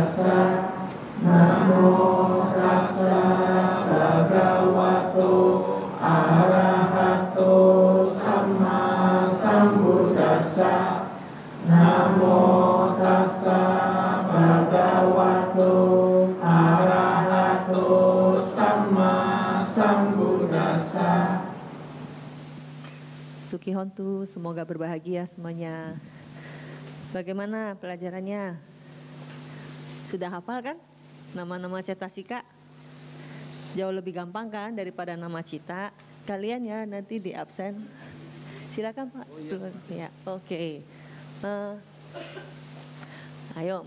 tassa namo tassa bhagavato arahato sama sambuddhassa namo tassa bhagavato arahato sama sambuddhassa. Suki Hontu, semoga berbahagia semuanya. Bagaimana pelajarannya? Sudah hafal kan? Nama-nama cetasika? Jauh lebih gampang kan daripada nama cita. Sekalian ya nanti di absen. Silakan Pak. Ya, oke. Ayo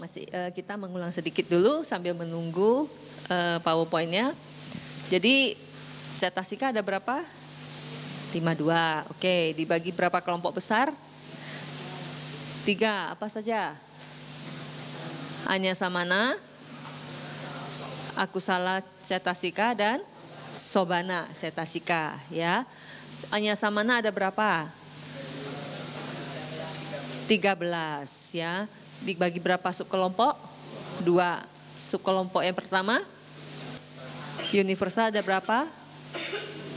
kita mengulang sedikit dulu sambil menunggu PowerPoint-nya. Jadi cetasika ada berapa? 52. Oke, dibagi berapa kelompok besar? 3. Apa saja? Anyasamana, akusala cetasika, dan sobana cetasika, ya. Anyasamana ada berapa? 13, ya. Dibagi berapa subkelompok? 2. Subkelompok yang pertama universal ada berapa?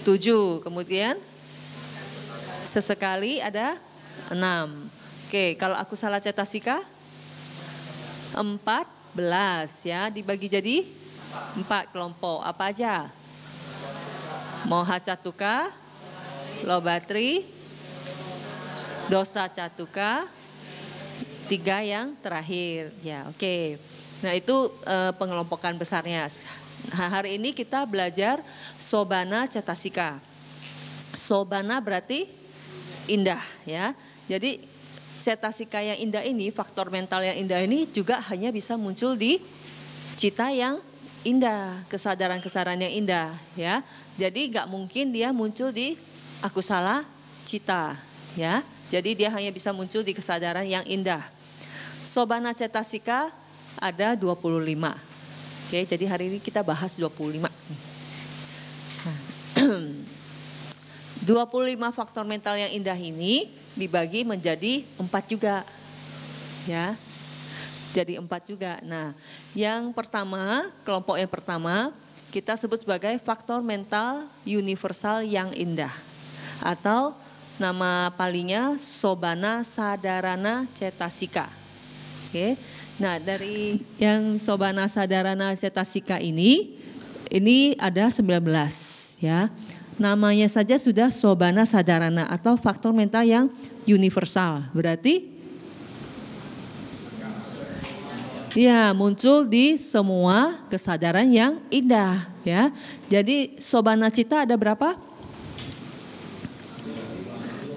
7. Kemudian sesekali ada 6. Oke, kalau aku salah cetasika 14, ya, dibagi jadi 4 kelompok. Apa aja? Moha catuka, lobatri, dosa catuka, 3 yang terakhir. Ya, oke. Nah, itu pengelompokan besarnya. Hari ini kita belajar sobana cetasika. Sobana berarti indah, ya. Jadi cetasika yang indah ini, faktor mental yang indah ini juga hanya bisa muncul di cita yang indah, kesadaran-kesadaran yang indah, ya. Jadi nggak mungkin dia muncul di akusala cita, ya. Jadi dia hanya bisa muncul di kesadaran yang indah. Sobana cetasika ada 25. Oke, jadi hari ini kita bahas 25. Nah, 25 faktor mental yang indah ini dibagi menjadi 4 juga. Ya. Jadi 4 juga. Nah, yang pertama, kelompok yang pertama kita sebut sebagai faktor mental universal yang indah. Atau nama palingnya sobana sadarana cetasika. Oke. Nah, dari yang sobana sadarana cetasika ini ada 19, ya. Namanya saja sudah sobana sadarana atau faktor mental yang universal. Berarti ya muncul di semua kesadaran yang indah, ya. Jadi sobana cita ada berapa?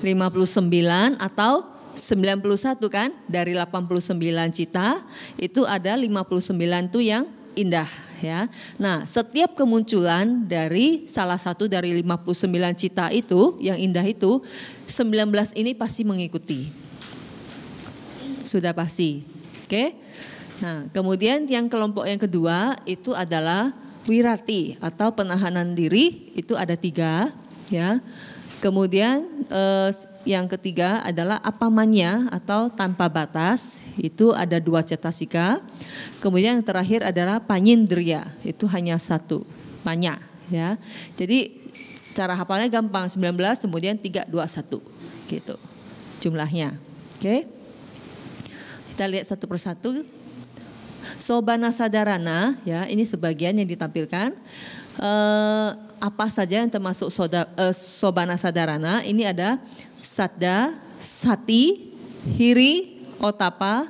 59 atau 91 kan? Dari 89 cita itu ada 59 tuh yang indah, ya. Nah, setiap kemunculan dari salah satu dari 59 cita itu yang indah itu, 19 ini pasti mengikuti. Sudah pasti. Oke? Nah, kemudian yang kelompok yang kedua itu adalah wirati atau penahanan diri, itu ada 3, ya. Kemudian yang ketiga adalah apamanya atau tanpa batas, itu ada 2 cetasika. Kemudian yang terakhir adalah panyindriya, itu hanya 1, panya, ya. Jadi cara hafalnya gampang, 19 kemudian 3, 2, 1 gitu jumlahnya. Oke. Kita lihat satu persatu. Sobana sadarana, ya, ini sebagian yang ditampilkan. Apa saja yang termasuk sobana sadarana? Ini ada sadda, sati, hiri, otapa,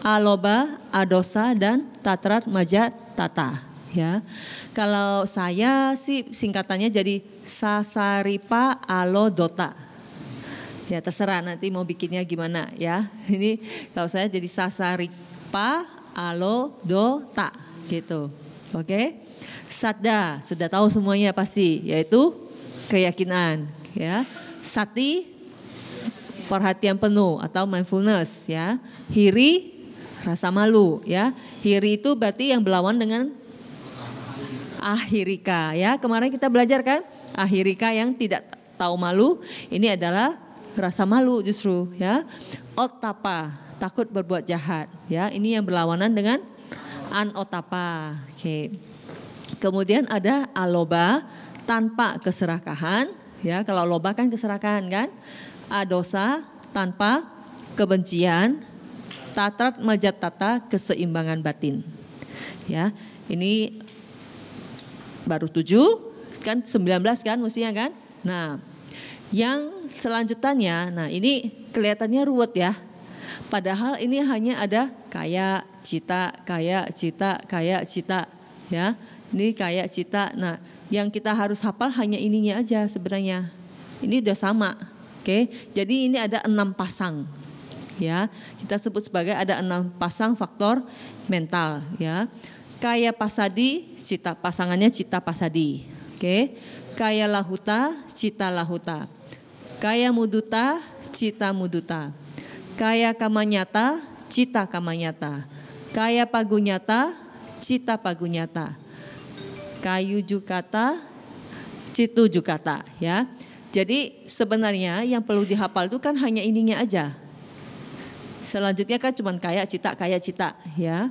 aloba, adosa, dan tatrat maja tata, ya. Kalau saya sih singkatannya jadi sasaripa alodota. Ya, terserah nanti mau bikinnya gimana, ya. Ini kalau saya jadi sasaripa alodota gitu. Oke. Sadda sudah tahu semuanya pasti, yaitu keyakinan, ya. Sati perhatian penuh atau mindfulness, ya. Hiri rasa malu, ya. Hiri itu berarti yang berlawan dengan ahirika, ya. Kemarin kita belajar kan, ahirika yang tidak tahu malu, ini adalah rasa malu justru, ya. Ottapa takut berbuat jahat, ya. Ini yang berlawanan dengan Anotapa. Oke. Kemudian ada aloba, tanpa keserakahan, ya. Kalau loba kan keserakahan kan. Adosa, tanpa kebencian. Tatrat majatata, keseimbangan batin. Ya, ini baru 7, kan 19 kan mestinya kan. Nah, yang selanjutannya, nah ini kelihatannya ruwet ya. Padahal ini hanya ada kaya, cita, kaya, cita, kaya, cita. Ya, ini kaya, cita. Nah, yang kita harus hafal hanya ininya aja sebenarnya. Ini udah sama. Oke, jadi ini ada 6 pasang. Ya, kita sebut sebagai ada 6 pasang faktor mental. Ya, kaya pasadi, cita pasangannya cita pasadi. Oke, kaya lahuta, cita lahuta. Kaya muduta, cita muduta. Kaya kamanyata, cita kamanyata. Kaya pagunyata, cita pagunyata. Kayu jukata, citu jukata. Ya, jadi sebenarnya yang perlu dihafal itu kan hanya ininya aja. Selanjutnya kan cuma kaya cita ya.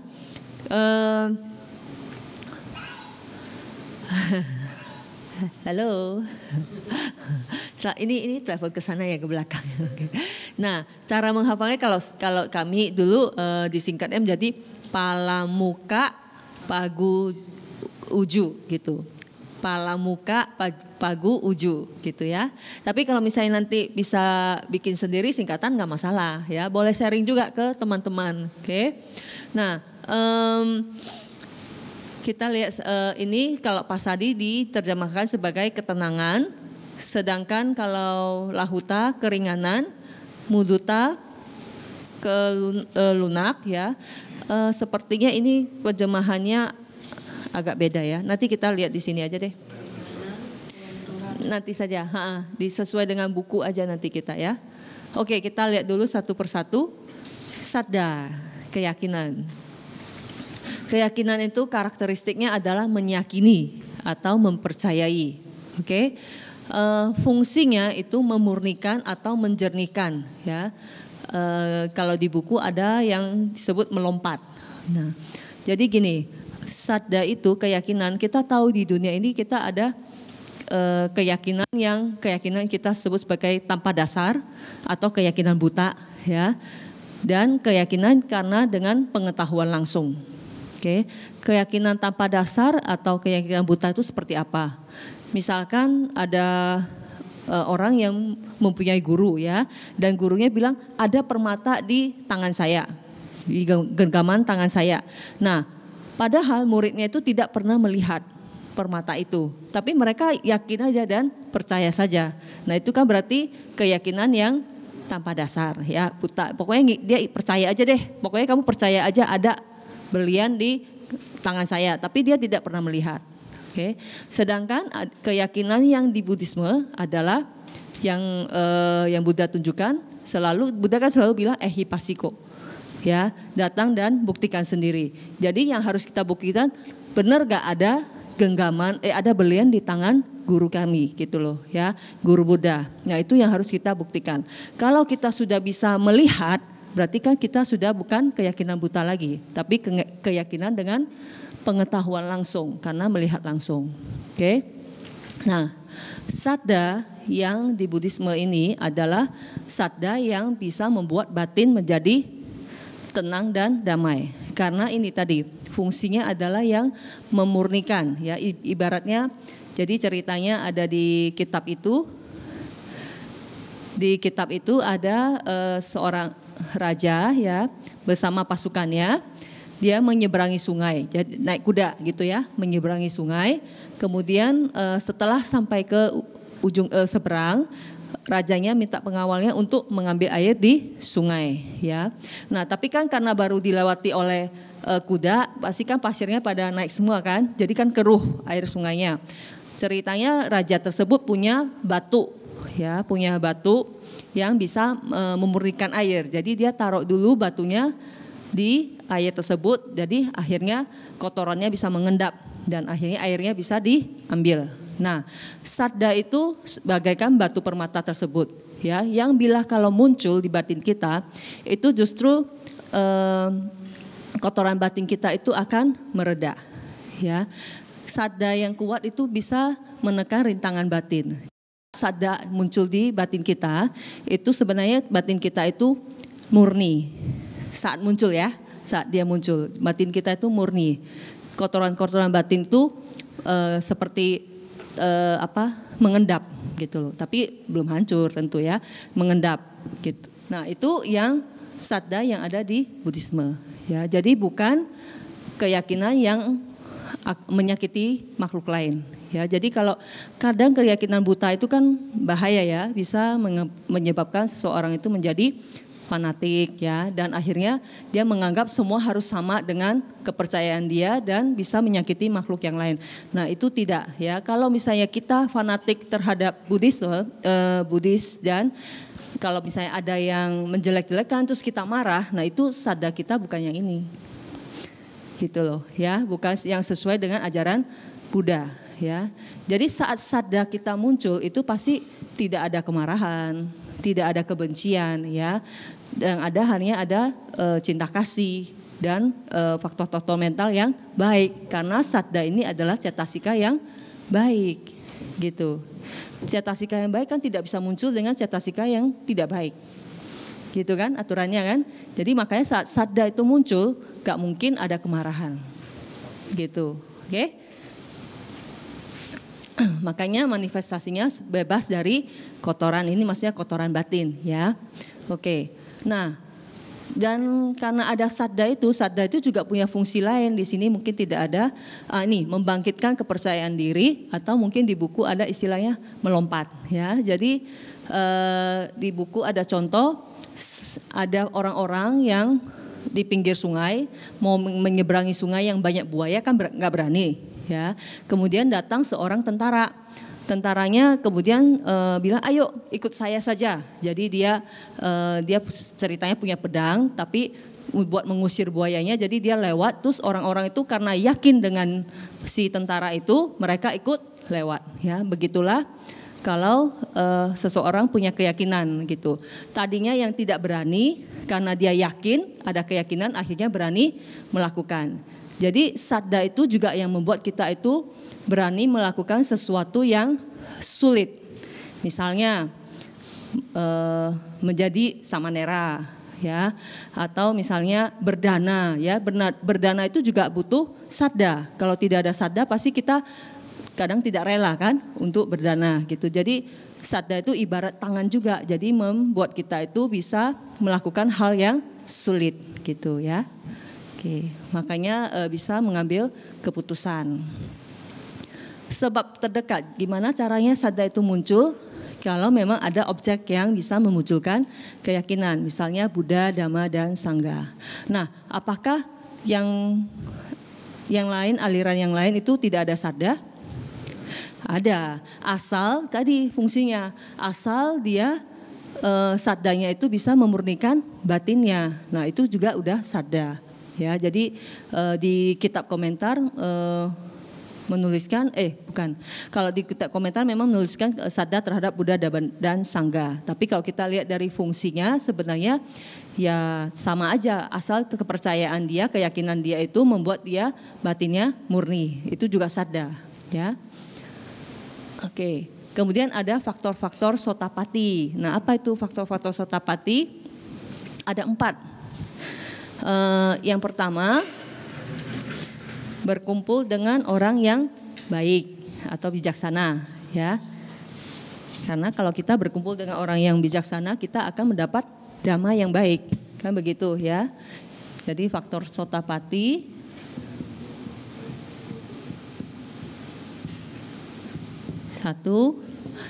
Halo. Ini telepon ke sana ya, ke belakang. Nah, cara menghafalnya kalau kami dulu disingkatnya menjadi palamuka pagu uju gitu. Palamuka pagu uju gitu ya. Tapi kalau misalnya nanti bisa bikin sendiri singkatan nggak masalah ya. Boleh sharing juga ke teman-teman. Oke. Nah, kita lihat ini kalau pasadi diterjemahkan sebagai ketenangan, sedangkan kalau lahuta keringanan, muduta lunak ya. Sepertinya ini terjemahannya agak beda ya. Nanti kita lihat di sini aja deh. Nanti saja, disesuai dengan buku aja nanti kita ya. Oke, kita lihat dulu satu persatu. Saddha, keyakinan. Keyakinan itu karakteristiknya adalah meyakini atau mempercayai. Oke, fungsinya itu memurnikan atau menjernihkan ya. Kalau di buku ada yang disebut melompat. Nah, jadi gini. Saddha itu keyakinan, kita tahu di dunia ini kita ada keyakinan kita sebut sebagai tanpa dasar atau keyakinan buta ya, dan keyakinan karena dengan pengetahuan langsung. Oke, keyakinan tanpa dasar atau keyakinan buta itu seperti apa? Misalkan ada orang yang mempunyai guru ya, dan gurunya bilang ada permata di tangan saya, di genggaman tangan saya. Nah, padahal muridnya itu tidak pernah melihat permata itu, tapi mereka yakin aja dan percaya saja. Nah, itu kan berarti keyakinan yang tanpa dasar ya, buta. Pokoknya dia percaya aja deh. Pokoknya kamu percaya aja ada berlian di tangan saya, tapi dia tidak pernah melihat. Oke. Sedangkan keyakinan yang di Buddhisme adalah yang Buddha tunjukkan Buddha kan selalu bilang ehipassiko. Ya, datang dan buktikan sendiri. Jadi yang harus kita buktikan, benar gak ada genggaman, ada berlian di tangan guru kami gitu loh ya, guru Buddha. Nah, itu yang harus kita buktikan. Kalau kita sudah bisa melihat, berarti kan kita sudah bukan keyakinan buta lagi, tapi keyakinan dengan pengetahuan langsung karena melihat langsung. Oke. Nah, saddha yang di Buddhisme ini adalah saddha yang bisa membuat batin menjadi tenang dan damai. Karena ini tadi fungsinya adalah yang memurnikan ya, ibaratnya. Jadi ceritanya ada di kitab itu. Di kitab itu ada seorang raja ya bersama pasukannya. Dia menyeberangi sungai, jadi naik kuda gitu ya, menyeberangi sungai. Kemudian setelah sampai ke ujung seberang, rajanya minta pengawalnya untuk mengambil air di sungai ya. Nah, tapi kan karena baru dilewati oleh kuda, pasti kan pasirnya pada naik semua kan. Jadi kan keruh air sungainya. Ceritanya raja tersebut punya batu ya, punya batu yang bisa memurnikan air. Jadi dia taruh dulu batunya di air tersebut. Jadi akhirnya kotorannya bisa mengendap dan akhirnya airnya bisa diambil. Nah, saddha itu bagaikan batu permata tersebut ya, yang bila kalau muncul di batin kita itu justru kotoran batin kita itu akan mereda. Ya, sadda yang kuat itu bisa menekan rintangan batin. Sadda muncul di batin kita, itu sebenarnya batin kita itu murni. Saat muncul ya, saat dia muncul, batin kita itu murni. Kotoran-kotoran batin itu seperti mengendap gitu loh. Tapi belum hancur tentu ya, mengendap gitu. Nah, itu yang sadda yang ada di Buddhisme ya. Jadi bukan keyakinan yang menyakiti makhluk lain ya. Jadi kalau kadang keyakinan buta itu kan bahaya ya, bisa menyebabkan seseorang itu menjadi fanatik ya, dan akhirnya dia menganggap semua harus sama dengan kepercayaan dia dan bisa menyakiti makhluk yang lain. Nah, itu tidak ya. Kalau misalnya kita fanatik terhadap Buddhis dan kalau misalnya ada yang menjelek-jelekan terus kita marah, nah itu sadda kita bukan yang ini. Gitu loh ya, bukan yang sesuai dengan ajaran Buddha ya. Jadi saat sadda kita muncul itu pasti tidak ada kemarahan, tidak ada kebencian ya. Yang ada hanya ada cinta kasih dan faktor-faktor mental yang baik, karena sadda ini adalah cetasika yang baik gitu. Cetasika yang baik kan tidak bisa muncul dengan cetasika yang tidak baik. Gitu kan aturannya kan. Jadi makanya saat sadda itu muncul gak mungkin ada kemarahan. Gitu. Oke? Makanya manifestasinya bebas dari kotoran ini, maksudnya kotoran batin ya. Oke. Nah, dan karena ada sadda itu juga punya fungsi lain di sini, mungkin tidak ada membangkitkan kepercayaan diri, atau mungkin di buku ada istilahnya melompat ya. Jadi di buku ada contoh, ada orang-orang yang di pinggir sungai mau menyeberangi sungai yang banyak buaya kan nggak berani ya. Kemudian datang seorang tentaranya kemudian bilang ayo ikut saya saja. Jadi dia ceritanya punya pedang tapi buat mengusir buayanya, jadi dia lewat, terus orang-orang itu karena yakin dengan si tentara itu mereka ikut lewat ya. Begitulah kalau seseorang punya keyakinan gitu. Tadinya yang tidak berani, karena dia yakin, ada keyakinan, akhirnya berani melakukan. Jadi sadda itu juga yang membuat kita itu berani melakukan sesuatu yang sulit. Misalnya menjadi samanera ya, atau misalnya berdana ya. Berdana itu juga butuh sadda. Kalau tidak ada sadda pasti kita kadang tidak rela kan untuk berdana gitu. Jadi sadda itu ibarat tangan juga. Jadi membuat kita itu bisa melakukan hal yang sulit gitu ya. Oke, makanya bisa mengambil keputusan. Sebab terdekat, gimana caranya sadda itu muncul? Kalau memang ada objek yang bisa memunculkan keyakinan, misalnya Buddha, Dhamma, dan Sangha. Nah, apakah yang lain, aliran yang lain itu tidak ada sadda? Ada, asal tadi fungsinya, asal dia saddanya itu bisa memurnikan batinnya. Nah, itu juga udah sadda. Ya, jadi di kitab komentar menuliskan kalau di kitab komentar memang menuliskan sadda terhadap Buddha dan Sangha. Tapi kalau kita lihat dari fungsinya sebenarnya ya sama aja, asal kepercayaan dia, keyakinan dia itu membuat dia batinnya murni. Itu juga sadda, ya. Oke. Kemudian ada faktor-faktor sotapati. Nah, apa itu faktor-faktor sotapati? Ada 4. Yang pertama, berkumpul dengan orang yang baik atau bijaksana, ya. Karena kalau kita berkumpul dengan orang yang bijaksana, kita akan mendapat dhamma yang baik, kan begitu ya. Jadi faktor sotapati. Satu,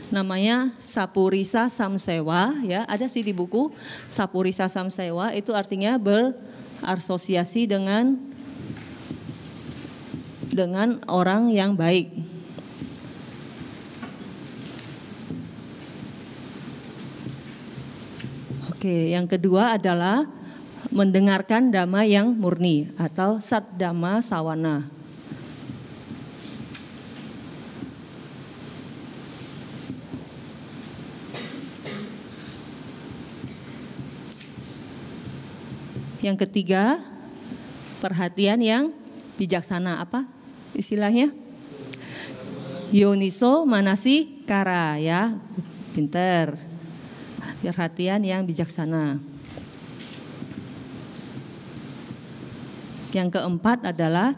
namanya Sapurisa Samsewa, ya, ada sih di buku. Sapurisa Samsewa itu artinya berasosiasi dengan orang yang baik. Oke, yang kedua adalah mendengarkan dhamma yang murni atau sat dhamma sawana. Yang ketiga, perhatian yang bijaksana. Apa istilahnya? Yoniso manasikara, ya. Pinter. Perhatian yang bijaksana. Yang keempat adalah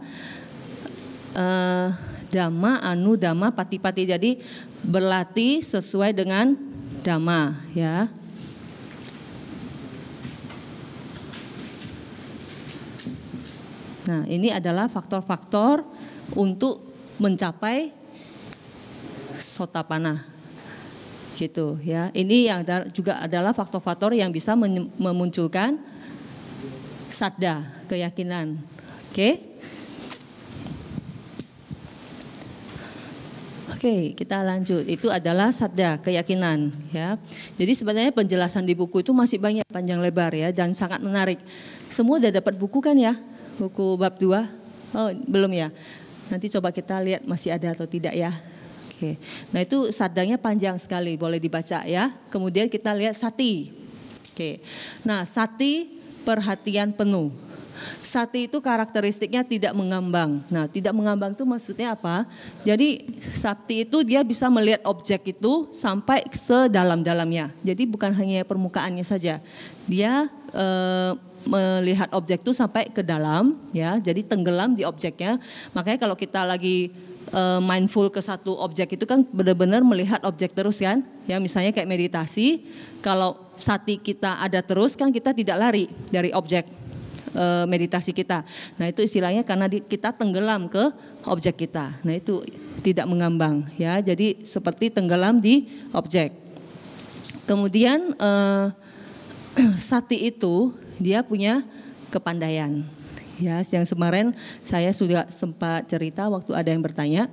dhamma anu dhamma pati-pati. Jadi berlatih sesuai dengan dhamma, ya. Nah, ini adalah faktor-faktor untuk mencapai sotapanna, gitu ya. Ini yang juga adalah faktor-faktor yang bisa memunculkan saddha, keyakinan. Oke, kita lanjut. Itu adalah saddha, keyakinan, ya. Jadi sebenarnya penjelasan di buku itu masih banyak, panjang lebar, ya, dan sangat menarik. Semua udah dapat buku kan, ya? Buku bab 2? Oh, belum, ya. Nanti coba kita lihat masih ada atau tidak, ya. Oke. Nah, itu saddhanya panjang sekali, boleh dibaca, ya. Kemudian kita lihat sati. Oke. Nah, sati perhatian penuh. Sati itu karakteristiknya tidak mengambang. Nah, tidak mengambang itu maksudnya apa? Jadi sati itu dia bisa melihat objek itu sampai sedalam-dalamnya. Jadi bukan hanya permukaannya saja. Dia melihat objek itu sampai ke dalam, ya. Jadi tenggelam di objeknya. Makanya kalau kita lagi mindful ke satu objek itu kan benar-benar melihat objek terus kan. Ya, misalnya kayak meditasi, kalau sati kita ada terus kan kita tidak lari dari objek meditasi kita. Nah, itu istilahnya karena kita tenggelam ke objek kita. Nah, itu tidak mengambang, ya. Jadi seperti tenggelam di objek. Kemudian sati itu dia punya kepandaian. Ya, yang kemarin saya sudah sempat cerita waktu ada yang bertanya.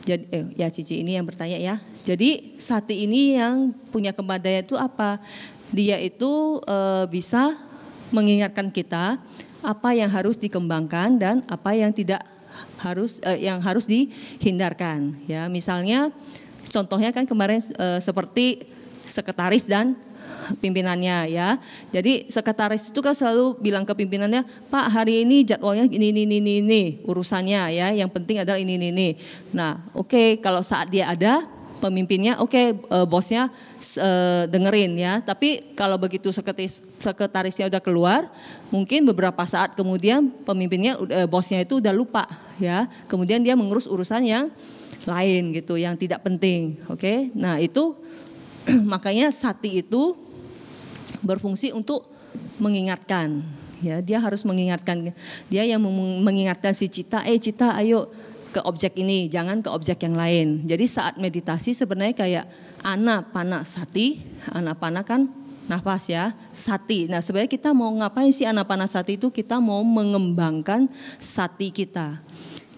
Jadi ya Cici ini yang bertanya, ya. Jadi sati ini yang punya kepandaian itu apa? Dia itu bisa mengingatkan kita apa yang harus dikembangkan dan apa yang tidak harus yang harus dihindarkan, ya. Misalnya contohnya kan kemarin seperti sekretaris dan pimpinannya, ya. Jadi sekretaris itu kan selalu bilang ke pimpinannya, Pak, hari ini jadwalnya ini urusannya, ya. Yang penting adalah ini. Nah, oke, kalau saat dia ada pemimpinnya, bosnya dengerin, ya. Tapi kalau begitu sekretarisnya udah keluar, mungkin beberapa saat kemudian pemimpinnya, bosnya itu udah lupa, ya. Kemudian dia mengurus urusan yang lain gitu, yang tidak penting. Nah, itu makanya sati itu berfungsi untuk mengingatkan, ya. Dia harus mengingatkan, dia yang mengingatkan si Cita, Cita ayo ke objek ini, jangan ke objek yang lain. Jadi saat meditasi sebenarnya kayak anapana sati, anapana kan nafas, ya, sati. Nah, sebenarnya kita mau ngapain sih anapana sati itu? Kita mau mengembangkan sati kita.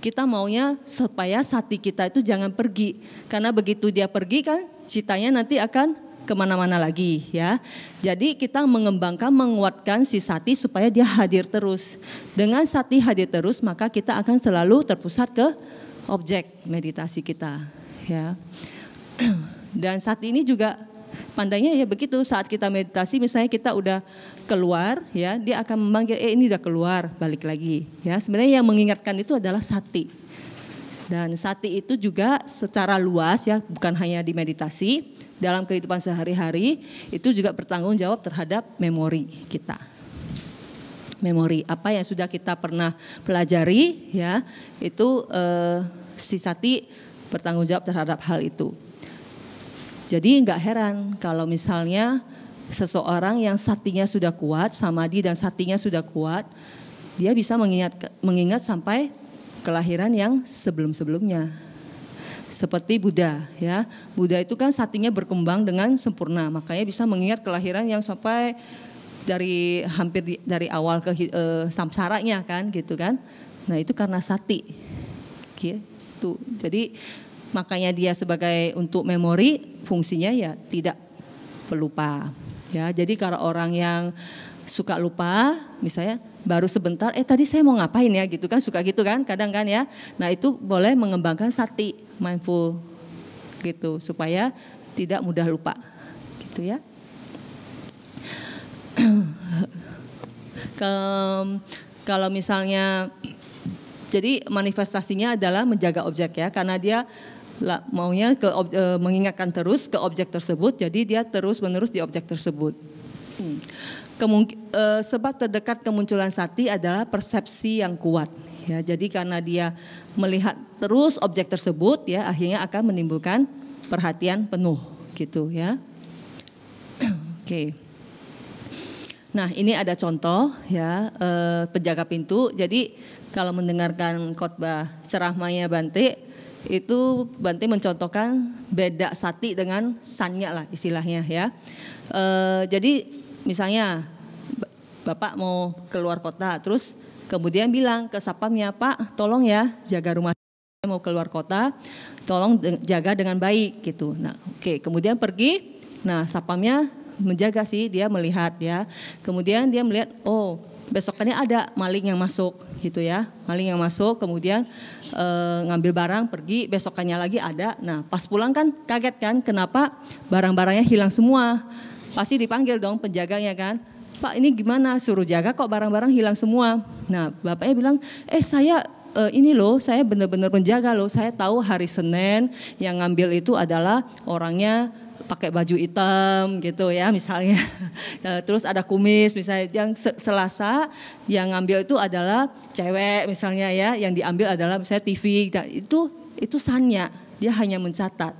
Kita maunya supaya sati kita itu jangan pergi, karena begitu dia pergi kan citanya nanti akan kemana-mana lagi, ya. Jadi kita mengembangkan, menguatkan si sati supaya dia hadir terus. Dengan sati hadir terus, maka kita akan selalu terpusat ke objek meditasi kita, ya. Dan sati ini juga pandainya ya begitu, saat kita meditasi misalnya kita udah keluar, ya, dia akan memanggil, ini udah keluar, balik lagi, ya. Sebenarnya yang mengingatkan itu adalah sati. Dan sati itu juga secara luas, ya, bukan hanya di meditasi, dalam kehidupan sehari-hari itu juga bertanggung jawab terhadap memori kita. Memori apa yang sudah kita pernah pelajari, ya, itu si sati bertanggung jawab terhadap hal itu. Jadi nggak heran kalau misalnya seseorang yang satinya sudah kuat, samadhi dan satinya sudah kuat, dia bisa mengingat sampai kelahiran yang sebelum-sebelumnya. Seperti Buddha, ya. Buddha itu kan satinya berkembang dengan sempurna, makanya bisa mengingat kelahiran yang sampai dari awal ke samsaranya kan, gitu kan. Nah, itu karena sati. Gitu. Jadi makanya dia sebagai untuk memori, fungsinya ya tidak pelupa. Ya, jadi kalau orang yang suka lupa, misalnya baru sebentar, tadi saya mau ngapain ya, gitu kan, suka gitu kan, kadang kan, ya. Nah, itu boleh mengembangkan sati, mindful, gitu, supaya tidak mudah lupa, gitu ya. kalau misalnya, jadi manifestasinya adalah menjaga objek ya, karena dia maunya mengingatkan terus ke objek tersebut, jadi dia terus menerus di objek tersebut. Sebab terdekat kemunculan sati adalah persepsi yang kuat ya, jadi karena dia melihat terus objek tersebut ya, akhirnya akan menimbulkan perhatian penuh gitu ya. Oke. Nah ini ada contoh ya, penjaga pintu. Jadi kalau mendengarkan khotbah ceramahnya Bante, itu Bante mencontohkan beda sati dengan sanya lah istilahnya ya. Jadi misalnya Bapak mau keluar kota, terus kemudian bilang ke sapamnya, Pak tolong ya jaga rumah, saya mau keluar kota, tolong jaga dengan baik gitu. Nah oke, kemudian pergi, nah sapamnya menjaga sih, dia melihat ya. Kemudian dia melihat, oh besokannya ada maling yang masuk gitu ya, maling yang masuk, kemudian ngambil barang, pergi, besokannya lagi ada. Nah pas pulang kan kaget kan, kenapa barang-barangnya hilang semua. Pasti dipanggil dong penjaganya kan, Pak ini gimana, suruh jaga kok barang-barang hilang semua. Nah bapaknya bilang, saya ini loh, saya benar-benar menjaga loh, saya tahu hari Senin yang ngambil itu adalah orangnya pakai baju hitam gitu ya misalnya. Terus ada kumis misalnya, yang Selasa yang ngambil itu adalah cewek misalnya ya, yang diambil adalah misalnya TV. Itu sanya, dia hanya mencatat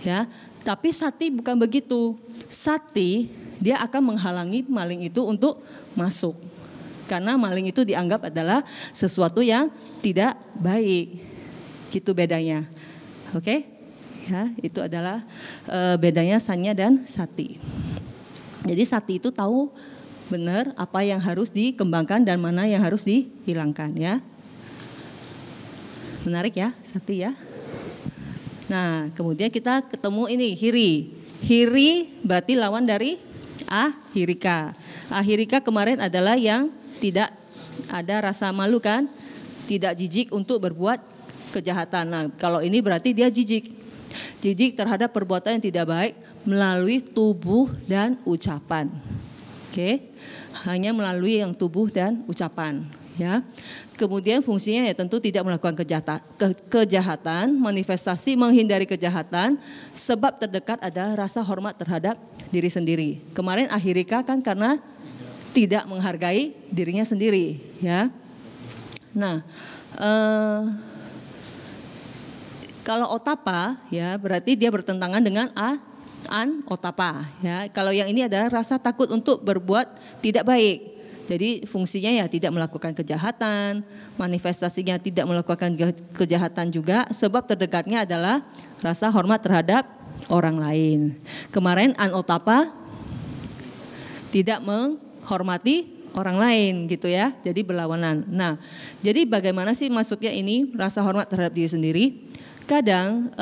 ya. Tapi sati bukan begitu. Sati dia akan menghalangi maling itu untuk masuk. Karena maling itu dianggap adalah sesuatu yang tidak baik. Gitu bedanya. Oke? Ya, itu adalah bedanya sanya dan sati. Jadi sati itu tahu benar apa yang harus dikembangkan dan mana yang harus dihilangkan ya. Menarik ya, sati ya. Nah, kemudian kita ketemu ini hiri. Hiri berarti lawan dari ahirika. Ahirika kemarin adalah yang tidak ada rasa malu kan, tidak jijik untuk berbuat kejahatan. Nah, kalau ini berarti dia jijik. Jijik terhadap perbuatan yang tidak baik melalui tubuh dan ucapan. Oke, hanya melalui yang tubuh dan ucapan. Ya, kemudian fungsinya ya tentu tidak melakukan kejahatan, manifestasi menghindari kejahatan. Sebab terdekat adalah rasa hormat terhadap diri sendiri. Kemarin ahirika kan karena tidak menghargai dirinya sendiri. Ya, nah. Kalau otapa ya berarti dia bertentangan dengan otapa ya. Kalau yang ini adalah rasa takut untuk berbuat tidak baik. Jadi fungsinya ya tidak melakukan kejahatan, manifestasinya tidak melakukan kejahatan juga, sebab terdekatnya adalah rasa hormat terhadap orang lain. Kemarin anotapa tidak menghormati orang lain gitu ya, jadi berlawanan. Nah, jadi bagaimana sih maksudnya ini rasa hormat terhadap diri sendiri? Kadang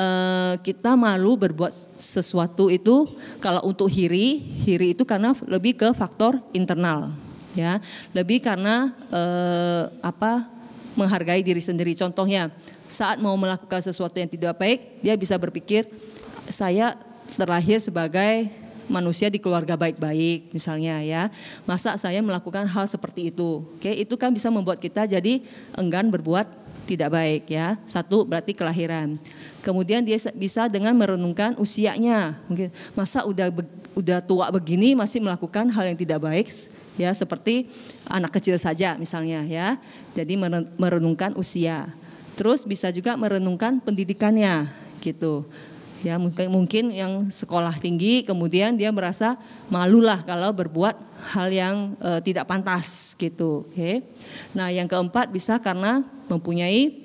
kita malu berbuat sesuatu itu kalau untuk hiri itu karena lebih ke faktor internal. Ya, lebih karena menghargai diri sendiri. Contohnya, saat mau melakukan sesuatu yang tidak baik, dia bisa berpikir saya terlahir sebagai manusia di keluarga baik-baik, misalnya ya. Masa saya melakukan hal seperti itu? Oke, itu kan bisa membuat kita jadi enggan berbuat tidak baik ya. Satu berarti kelahiran. Kemudian dia bisa dengan merenungkan usianya. Mungkin masa udah tua begini masih melakukan hal yang tidak baik. Ya, seperti anak kecil saja misalnya ya. Jadi merenungkan usia. Terus bisa juga merenungkan pendidikannya gitu. Ya, mungkin yang sekolah tinggi kemudian dia merasa malulah kalau berbuat hal yang tidak pantas gitu. Oke. Nah, yang keempat bisa karena mempunyai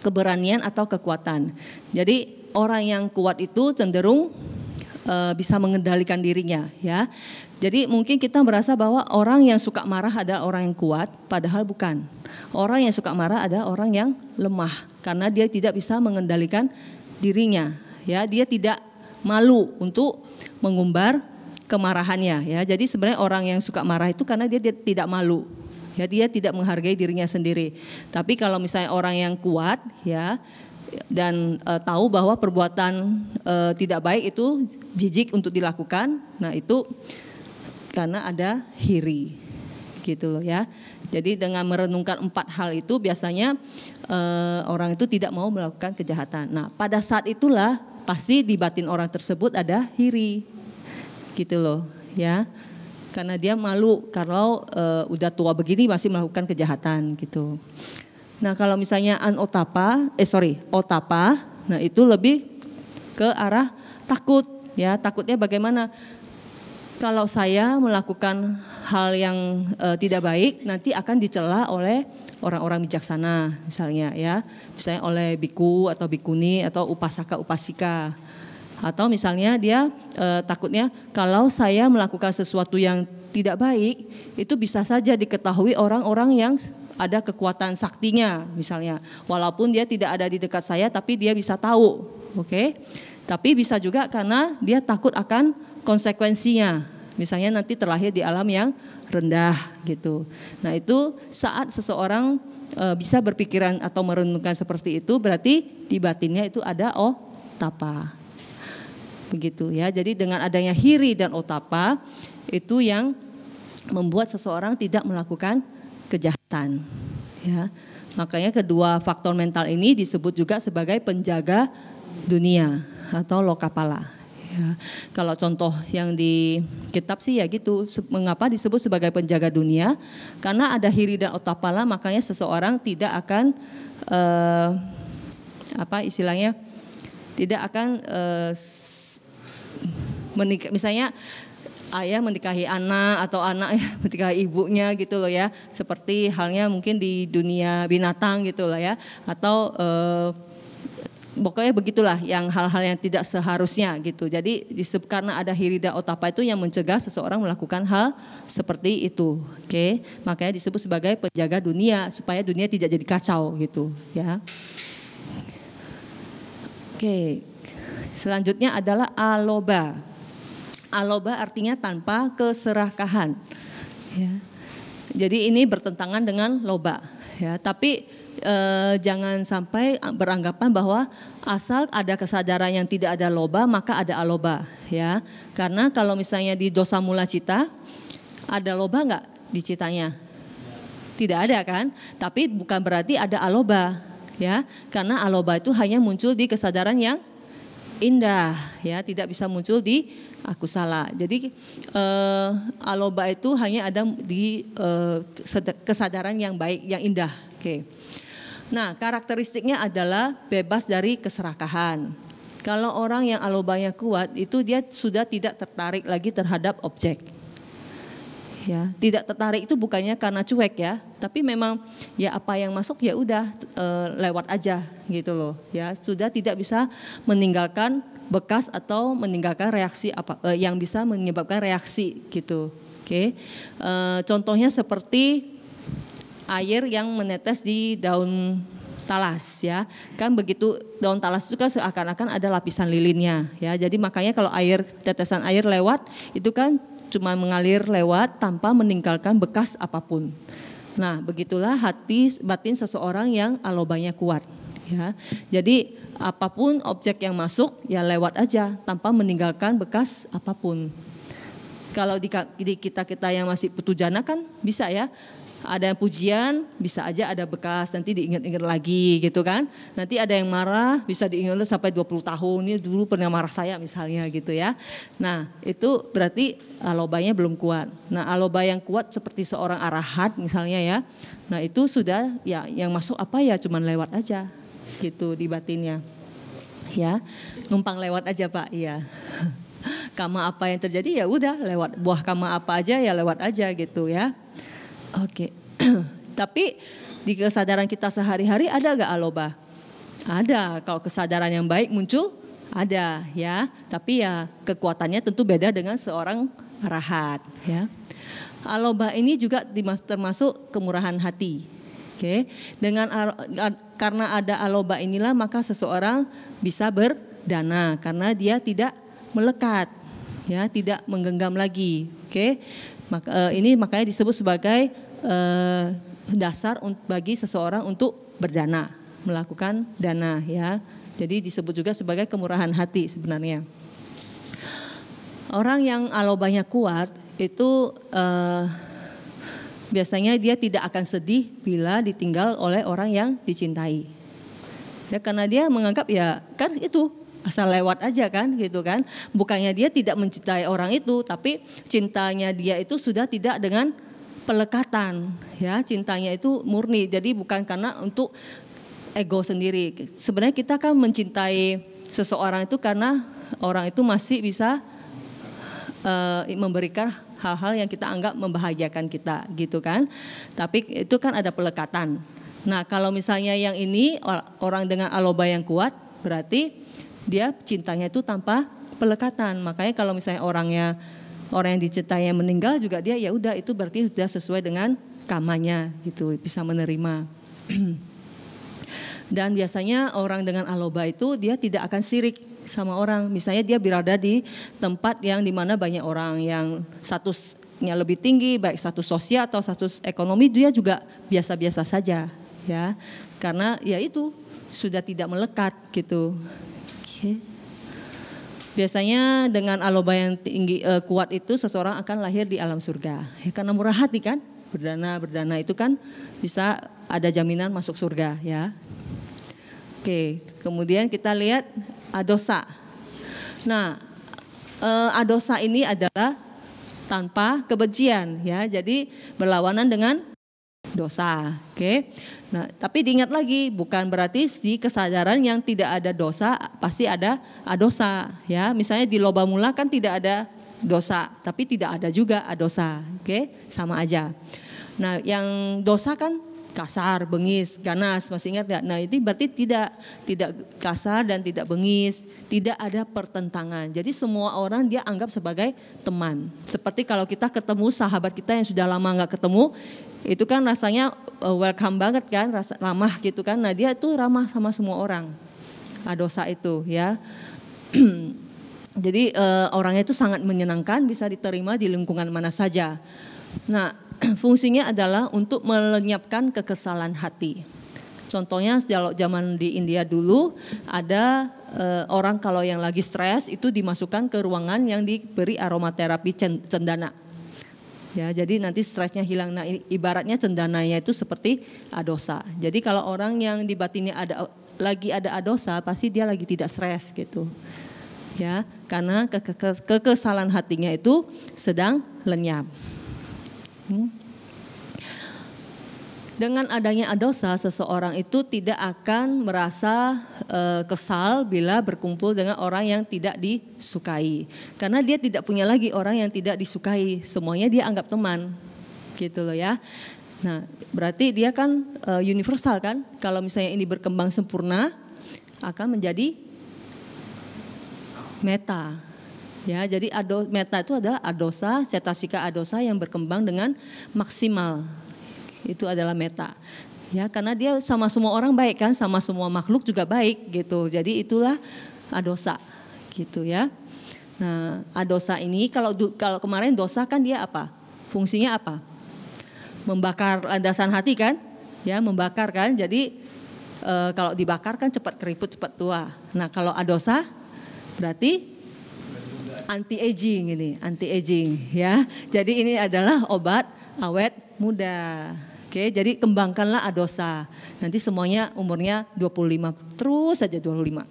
keberanian atau kekuatan. Jadi orang yang kuat itu cenderung bisa mengendalikan dirinya ya. Jadi mungkin kita merasa bahwa orang yang suka marah adalah orang yang kuat, padahal bukan. Orang yang suka marah adalah orang yang lemah karena dia tidak bisa mengendalikan dirinya ya. Dia tidak malu untuk mengumbar kemarahannya ya. Jadi sebenarnya orang yang suka marah itu karena dia tidak malu. Ya, dia tidak menghargai dirinya sendiri. Tapi kalau misalnya orang yang kuat ya dan tahu bahwa perbuatan tidak baik itu jijik untuk dilakukan, nah itu karena ada hiri gitu loh ya. Jadi dengan merenungkan 4 hal itu biasanya orang itu tidak mau melakukan kejahatan. Nah pada saat itulah pasti di batin orang tersebut ada iri, gitu loh ya. Karena dia malu kalau udah tua begini masih melakukan kejahatan gitu. Nah kalau misalnya otapa, nah itu lebih ke arah takut ya. Takutnya bagaimana? Kalau saya melakukan hal yang tidak baik nanti akan dicela oleh orang-orang bijaksana misalnya ya. Misalnya oleh biku atau bikuni atau upasaka upasika. Atau misalnya dia takutnya kalau saya melakukan sesuatu yang tidak baik itu bisa saja diketahui orang-orang yang ada kekuatan saktinya misalnya. Walaupun dia tidak ada di dekat saya tapi dia bisa tahu. Oke. Tapi bisa juga karena dia takut akan konsekuensinya. Misalnya nanti terlahir di alam yang rendah gitu. Nah itu saat seseorang bisa berpikiran atau merenungkan seperti itu berarti di batinnya itu ada otapa. Begitu ya. Jadi dengan adanya hiri dan otapa itu yang membuat seseorang tidak melakukan kejahatan ya. Makanya kedua faktor mental ini disebut juga sebagai penjaga dunia atau lokapala ya. Kalau contoh yang di kitab sih ya gitu. Mengapa disebut sebagai penjaga dunia? Karena ada hiri dan otapala makanya seseorang tidak akan tidak akan menikah, misalnya ayah menikahi anak atau anak menikahi ibunya gitu loh ya. Seperti halnya mungkin di dunia binatang gitu loh ya. Atau pokoknya begitulah yang hal-hal yang tidak seharusnya gitu. Jadi karena ada hirida otapa itu yang mencegah seseorang melakukan hal seperti itu. Oke, makanya disebut sebagai penjaga dunia supaya dunia tidak jadi kacau gitu ya. Oke, selanjutnya adalah aloba. Aloba artinya tanpa keserakahan. Ya. Jadi ini bertentangan dengan loba. Ya. Tapi jangan sampai beranggapan bahwa asal ada kesadaran yang tidak ada loba maka ada aloba. Ya. Karena kalau misalnya di dosa mula cita ada loba nggak di citanya? Tidak ada kan? Tapi bukan berarti ada aloba. Ya. Karena aloba itu hanya muncul di kesadaran yang indah. Ya. Tidak bisa muncul di aku salah. Jadi aloba itu hanya ada di kesadaran yang baik, yang indah. Oke. Nah, karakteristiknya adalah bebas dari keserakahan. Kalau orang yang alobanya kuat itu dia sudah tidak tertarik lagi terhadap objek. Ya, tidak tertarik itu bukannya karena cuek ya, tapi memang ya apa yang masuk ya udah lewat aja gitu loh. Ya, sudah tidak bisa meninggalkan bekas atau meninggalkan reaksi apa yang bisa menyebabkan reaksi gitu. Oke. Contohnya seperti air yang menetes di daun talas ya. Kan begitu daun talas itu kan seakan-akan ada lapisan lilinnya ya. Jadi makanya kalau tetesan air lewat itu kan cuma mengalir lewat tanpa meninggalkan bekas apapun. Nah, begitulah hati batin seseorang yang alobanya kuat ya. Jadi apapun objek yang masuk ya lewat aja tanpa meninggalkan bekas apapun. Kalau di kita yang masih putujana kan bisa ya. Ada pujian bisa aja ada bekas nanti diingat-ingat lagi gitu kan. Nanti ada yang marah bisa diingat sampai 20 tahun. Ini dulu pernah marah saya misalnya gitu ya. Nah itu berarti alobanya belum kuat. Nah aloba yang kuat seperti seorang arahat misalnya ya. Nah itu sudah ya yang masuk apa ya cuman lewat aja gitu di batinnya. Ya numpang lewat aja Pak. Iya. Kama apa yang terjadi ya udah lewat, buah kama apa aja ya lewat aja gitu ya. Oke. Tapi di kesadaran kita sehari-hari ada gak aloba? Ada. Kalau kesadaran yang baik muncul ada ya. Tapi ya kekuatannya tentu beda dengan seorang arahat ya. Aloba ini juga termasuk kemurahan hati. Oke. Karena ada aloba inilah maka seseorang bisa berdana karena dia tidak melekat ya, tidak menggenggam lagi. Oke. Ini makanya disebut sebagai dasar bagi seseorang untuk berdana, melakukan dana ya. Jadi disebut juga sebagai kemurahan hati sebenarnya. Orang yang alobanya kuat itu biasanya dia tidak akan sedih bila ditinggal oleh orang yang dicintai. Ya, karena dia menganggap ya kan itu asal lewat aja kan gitu kan. Bukannya dia tidak mencintai orang itu, tapi cintanya dia itu sudah tidak dengan pelekatan, ya, cintanya itu murni. Jadi bukan karena untuk ego sendiri. Sebenarnya kita kan mencintai seseorang itu karena orang itu masih bisa memberikan hal-hal yang kita anggap membahagiakan kita gitu kan. Tapi itu kan ada pelekatan. Nah, kalau misalnya yang ini orang dengan aloba yang kuat, berarti dia cintanya itu tanpa pelekatan. Makanya kalau misalnya orang yang dicintai meninggal juga dia ya udah, itu berarti sudah sesuai dengan kamanya gitu, bisa menerima. Dan biasanya orang dengan aloba itu dia tidak akan sirik sama orang. Misalnya dia berada di tempat yang dimana banyak orang yang statusnya lebih tinggi, baik status sosial atau status ekonomi, dia juga biasa-biasa saja, ya. Karena ya itu sudah tidak melekat gitu. Okay. Biasanya dengan aloba yang tinggi kuat itu seseorang akan lahir di alam surga. Ya, karena murah hati kan, berdana itu kan bisa ada jaminan masuk surga, ya. Oke, kemudian kita lihat adosa. Nah, adosa ini adalah tanpa kebencian, ya. Jadi berlawanan dengan dosa. Oke. Nah, tapi diingat lagi, bukan berarti di kesadaran yang tidak ada dosa pasti ada adosa, ya. Misalnya di loba mula kan tidak ada dosa, tapi tidak ada juga adosa. Oke, sama aja. Nah, yang dosa kan kasar, bengis, ganas, masih ingat nggak? Nah, ini berarti tidak kasar dan tidak bengis, tidak ada pertentangan. Jadi semua orang dia anggap sebagai teman. Seperti kalau kita ketemu sahabat kita yang sudah lama nggak ketemu, itu kan rasanya welcome banget kan, rasa ramah gitu kan. Nah, dia itu ramah sama semua orang. Adosa itu, ya. Jadi orangnya itu sangat menyenangkan, bisa diterima di lingkungan mana saja. Nah, fungsinya adalah untuk melenyapkan kekesalan hati. Contohnya kalau zaman di India dulu ada orang kalau yang lagi stres itu dimasukkan ke ruangan yang diberi aromaterapi cendana. Ya, jadi nanti stresnya hilang. Nah, ibaratnya cendananya itu seperti adosa. Jadi kalau orang yang di batinnya lagi ada adosa, pasti dia lagi tidak stres gitu. Ya, karena kekesalan hatinya itu sedang lenyap. Dengan adanya adosa, seseorang itu tidak akan merasa kesal bila berkumpul dengan orang yang tidak disukai. Karena dia tidak punya lagi orang yang tidak disukai, semuanya dia anggap teman, gitu loh ya. Nah, berarti dia kan universal kan. Kalau misalnya ini berkembang sempurna, akan menjadi meta. Ya, jadi meta itu adalah adosa, cetasika adosa yang berkembang dengan maksimal. Itu adalah meta. Ya, karena dia sama semua orang baik kan, sama semua makhluk juga baik gitu. Jadi itulah adosa gitu ya. Nah, adosa ini kalau kemarin dosa kan dia apa? Fungsinya apa? Membakar landasan hati kan? Ya, membakar kan. Jadi kalau dibakar kan cepat keriput, cepat tua. Nah, kalau adosa berarti anti-aging ini, anti-aging ya. Jadi ini adalah obat awet muda. Oke, jadi kembangkanlah adosa. Nanti semuanya umurnya 25, terus saja 25.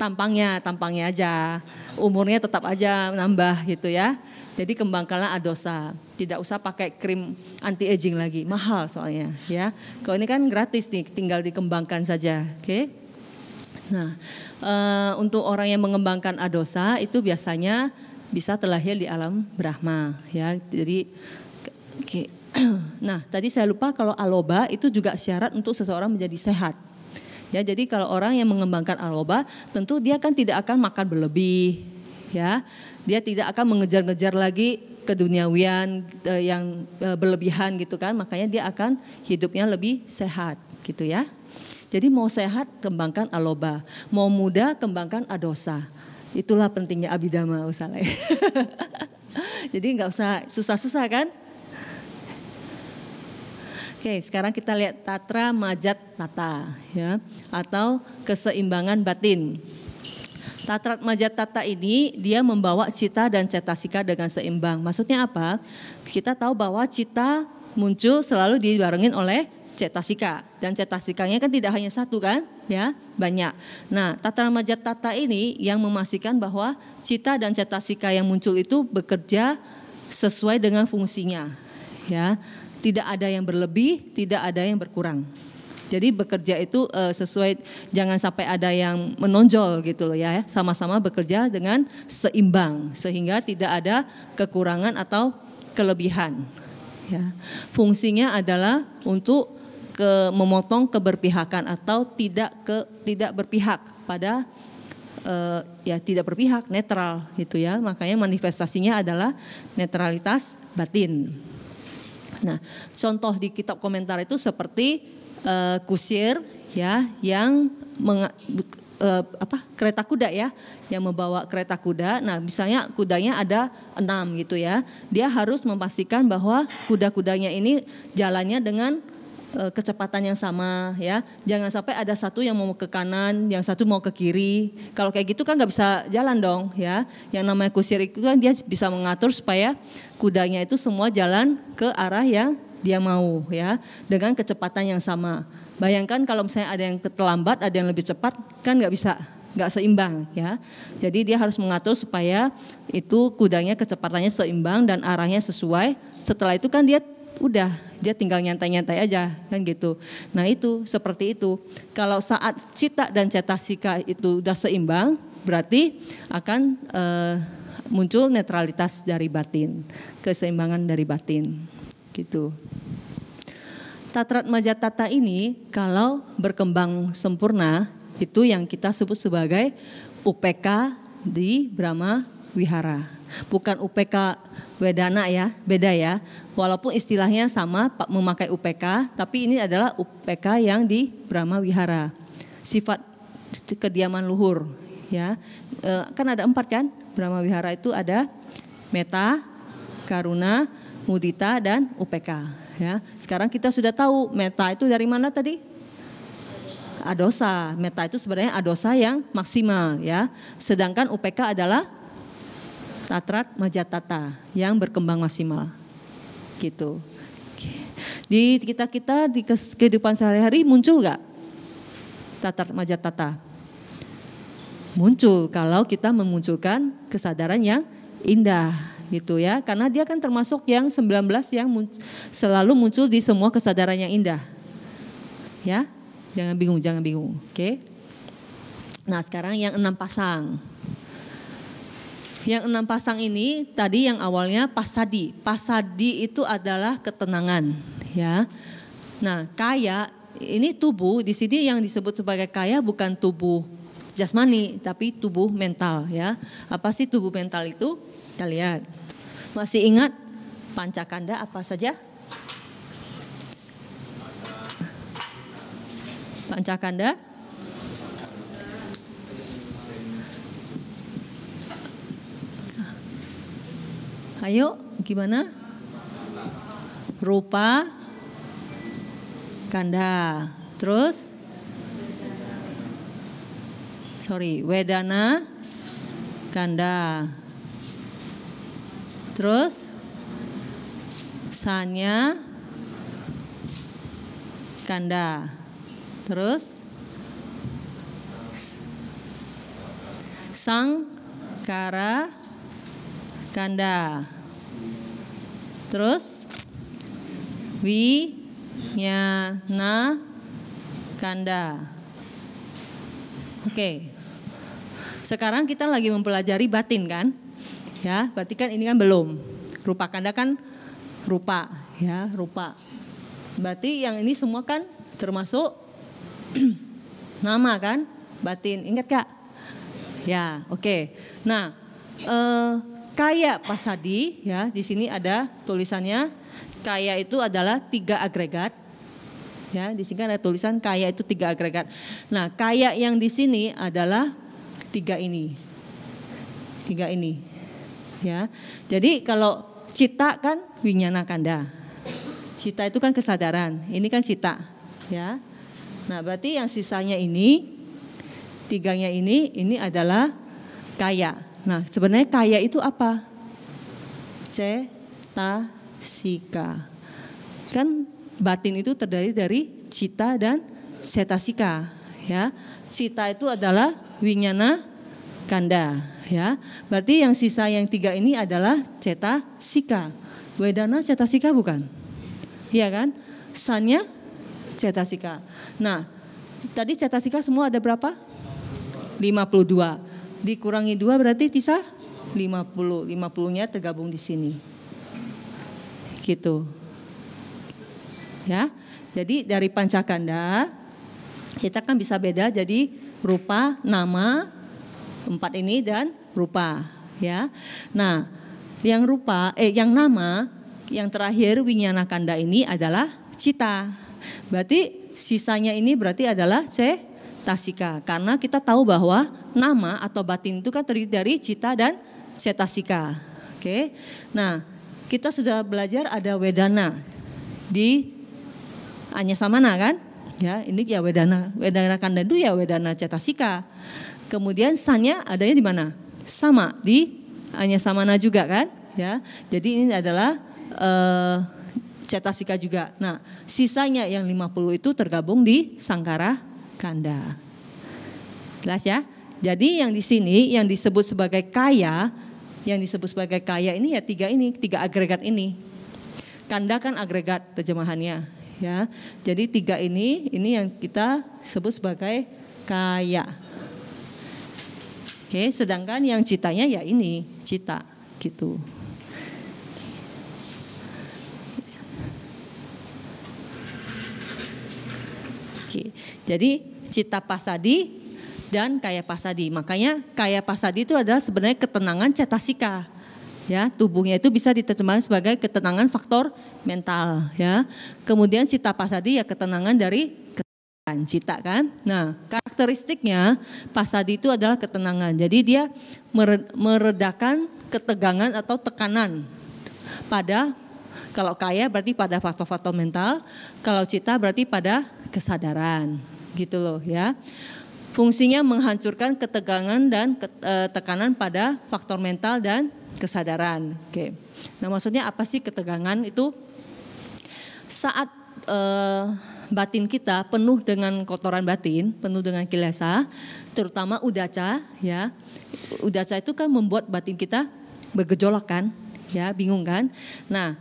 Tampangnya aja. Umurnya tetap aja nambah gitu ya. Jadi kembangkanlah adosa. Tidak usah pakai krim anti-aging lagi, mahal soalnya ya. Kalau ini kan gratis nih, tinggal dikembangkan saja. Oke. Nah, untuk orang yang mengembangkan adosa itu biasanya bisa terlahir di alam Brahma ya. Jadi nah, tadi saya lupa kalau aloba itu juga syarat untuk seseorang menjadi sehat. Ya, jadi kalau orang yang mengembangkan aloba, tentu dia kan tidak akan makan berlebih, ya. Dia tidak akan mengejar-ngejar lagi keduniawian yang berlebihan gitu kan. Makanya dia akan hidupnya lebih sehat, gitu ya. Jadi mau sehat kembangkan aloba, mau muda kembangkan adosa. Itulah pentingnya abhidhamma usale. Jadi nggak usah susah-susah kan? Oke, sekarang kita lihat tatra majat tata ya, atau keseimbangan batin. Tatrat Majatata ini dia membawa cita dan cetasika dengan seimbang. Maksudnya apa? Kita tahu bahwa cita muncul selalu dibarengin oleh cetasika, dan cetasikanya kan tidak hanya satu kan, ya, banyak. Nah, Tatrat Majatata ini yang memastikan bahwa cita dan cetasika yang muncul itu bekerja sesuai dengan fungsinya, ya. Tidak ada yang berlebih, tidak ada yang berkurang. Jadi bekerja itu sesuai, jangan sampai ada yang menonjol gitu loh ya. Sama-sama bekerja dengan seimbang sehingga tidak ada kekurangan atau kelebihan. Ya. Fungsinya adalah untuk memotong keberpihakan atau tidak berpihak pada tidak berpihak, netral gitu ya. Makanya manifestasinya adalah netralitas batin. Nah, contoh di kitab komentar itu seperti kusir ya yang kereta kuda ya, yang membawa kereta kuda. Nah, misalnya kudanya ada 6 gitu ya. Dia harus memastikan bahwa kuda-kudanya ini jalannya dengan kecepatan yang sama ya. Jangan sampai ada satu yang mau ke kanan, yang satu mau ke kiri. Kalau kayak gitu kan nggak bisa jalan dong ya. Yang namanya kusir itu kan dia bisa mengatur supaya kudanya itu semua jalan ke arah yang dia mau ya, dengan kecepatan yang sama. Bayangkan kalau misalnya ada yang terlambat, ada yang lebih cepat, kan nggak bisa, nggak seimbang ya. Jadi dia harus mengatur supaya itu kudanya kecepatannya seimbang dan arahnya sesuai. Setelah itu kan dia tinggal nyantai-nyantai aja kan gitu. Nah itu seperti itu. Kalau saat cita dan cetasika itu udah seimbang, berarti akan muncul netralitas dari batin, keseimbangan dari batin. Gitu. Tatrat Majatata ini kalau berkembang sempurna itu yang kita sebut sebagai UPK di Brahma Wihara. Bukan UPK Wedana ya, beda ya. Walaupun istilahnya sama memakai UPK, tapi ini adalah UPK yang di Brahma Wihara. Sifat kediaman luhur ya. Kan ada 4 kan? Brahma Wihara itu ada metta, karuna, mudita dan UPK ya. Sekarang kita sudah tahu metta itu dari mana tadi? Adosa. Metta itu sebenarnya adosa yang maksimal ya. Sedangkan UPK adalah Tatrat Majatata yang berkembang maksimal. Gitu. Di kita di kehidupan sehari-hari muncul enggak Tatrat Majatata? Muncul kalau kita memunculkan kesadaran yang indah. Gitu ya, karena dia kan termasuk yang 19 yang selalu muncul di semua kesadaran yang indah. Ya, jangan bingung. Oke. Nah, sekarang yang 6 pasang. Yang 6 pasang ini tadi yang awalnya pasadi. Pasadi itu adalah ketenangan, ya. Nah, kaya ini tubuh di sini yang disebut sebagai kaya bukan tubuh jasmani, tapi tubuh mental, ya. Apa sih tubuh mental itu? Kita lihat. Masih ingat pancakanda apa saja? Pancakanda? Ayo, gimana? Rupa, kanda. Terus? Wedana, kanda. Terus sanya, kanda. Terus sangkara, kanda. Terus winyana, kanda. Oke. Sekarang kita lagi mempelajari batin kan? Ya, berarti kan ini kan belum. Rupa kanda kan rupa, ya, rupa. Berarti yang ini semua kan termasuk nama kan, batin. Ingat Kak? Ya, oke. Nah, kaya pasadi, ya, di sini ada tulisannya. Kaya itu adalah 3 agregat. Ya, di sini ada tulisan kaya itu 3 agregat. Nah, kaya yang di sini adalah 3 ini. 3 ini. Ya, jadi kalau cita kan winyana kanda. Cita itu kan kesadaran, ini kan cita, ya. Nah, berarti yang sisanya ini, 3-nya ini adalah kaya. Nah, sebenarnya kaya itu apa? Cetasika. Kan batin itu terdiri dari cita dan cetasika, ya. Cita itu adalah winyana kanda, ya. Berarti yang sisa yang 3 ini adalah cetasika. Wedana cetasika bukan? Iya kan? Sanya cetasika. Nah, tadi cetasika semua ada berapa? 52. Dikurangi 2 berarti sisa 50. 50-nya tergabung di sini. Gitu. Ya. Jadi dari pancakanda kita kan bisa beda jadi rupa, nama, 4 ini dan rupa, ya. Nah, yang nama, yang terakhir winyana kanda ini adalah cita. Berarti sisanya ini berarti adalah cetasika. Karena kita tahu bahwa nama atau batin itu kan terdiri dari cita dan cetasika. Oke. Nah, kita sudah belajar ada wedana di Anyasamana kan? Ya, ini ya wedana kanda itu ya wedana cetasika. Kemudian sanya adanya di mana? Sama di Anyasamana juga kan? Ya. Jadi ini adalah cetasika juga. Nah, sisanya yang 50 itu tergabung di sangkara kanda. Jelas ya? Jadi yang di sini yang disebut sebagai kaya, ini ya 3 agregat ini. Kanda kan agregat terjemahannya, ya. Jadi 3 ini yang kita sebut sebagai kaya. Oke, sedangkan yang citanya ya ini, cita gitu. Oke, jadi cita pasadi dan kaya pasadi. Makanya kaya pasadi itu adalah sebenarnya ketenangan cetasika. Ya, tubuhnya itu bisa diterjemahkan sebagai ketenangan faktor mental, ya. Kemudian cita pasadi ya ketenangan dari cita kan. Nah, karakteristiknya pasadi itu adalah ketenangan. Jadi dia meredakan ketegangan atau tekanan pada, kalau kaya berarti pada faktor-faktor mental, kalau cita berarti pada kesadaran, gitu loh ya. Fungsinya menghancurkan ketegangan dan tekanan pada faktor mental dan kesadaran. Oke. Nah, maksudnya apa sih ketegangan itu? Saat batin kita penuh dengan kotoran batin, penuh dengan kilesa, terutama udaca, ya. Udaca itu kan membuat batin kita bergejolak kan, ya, bingung kan? Nah,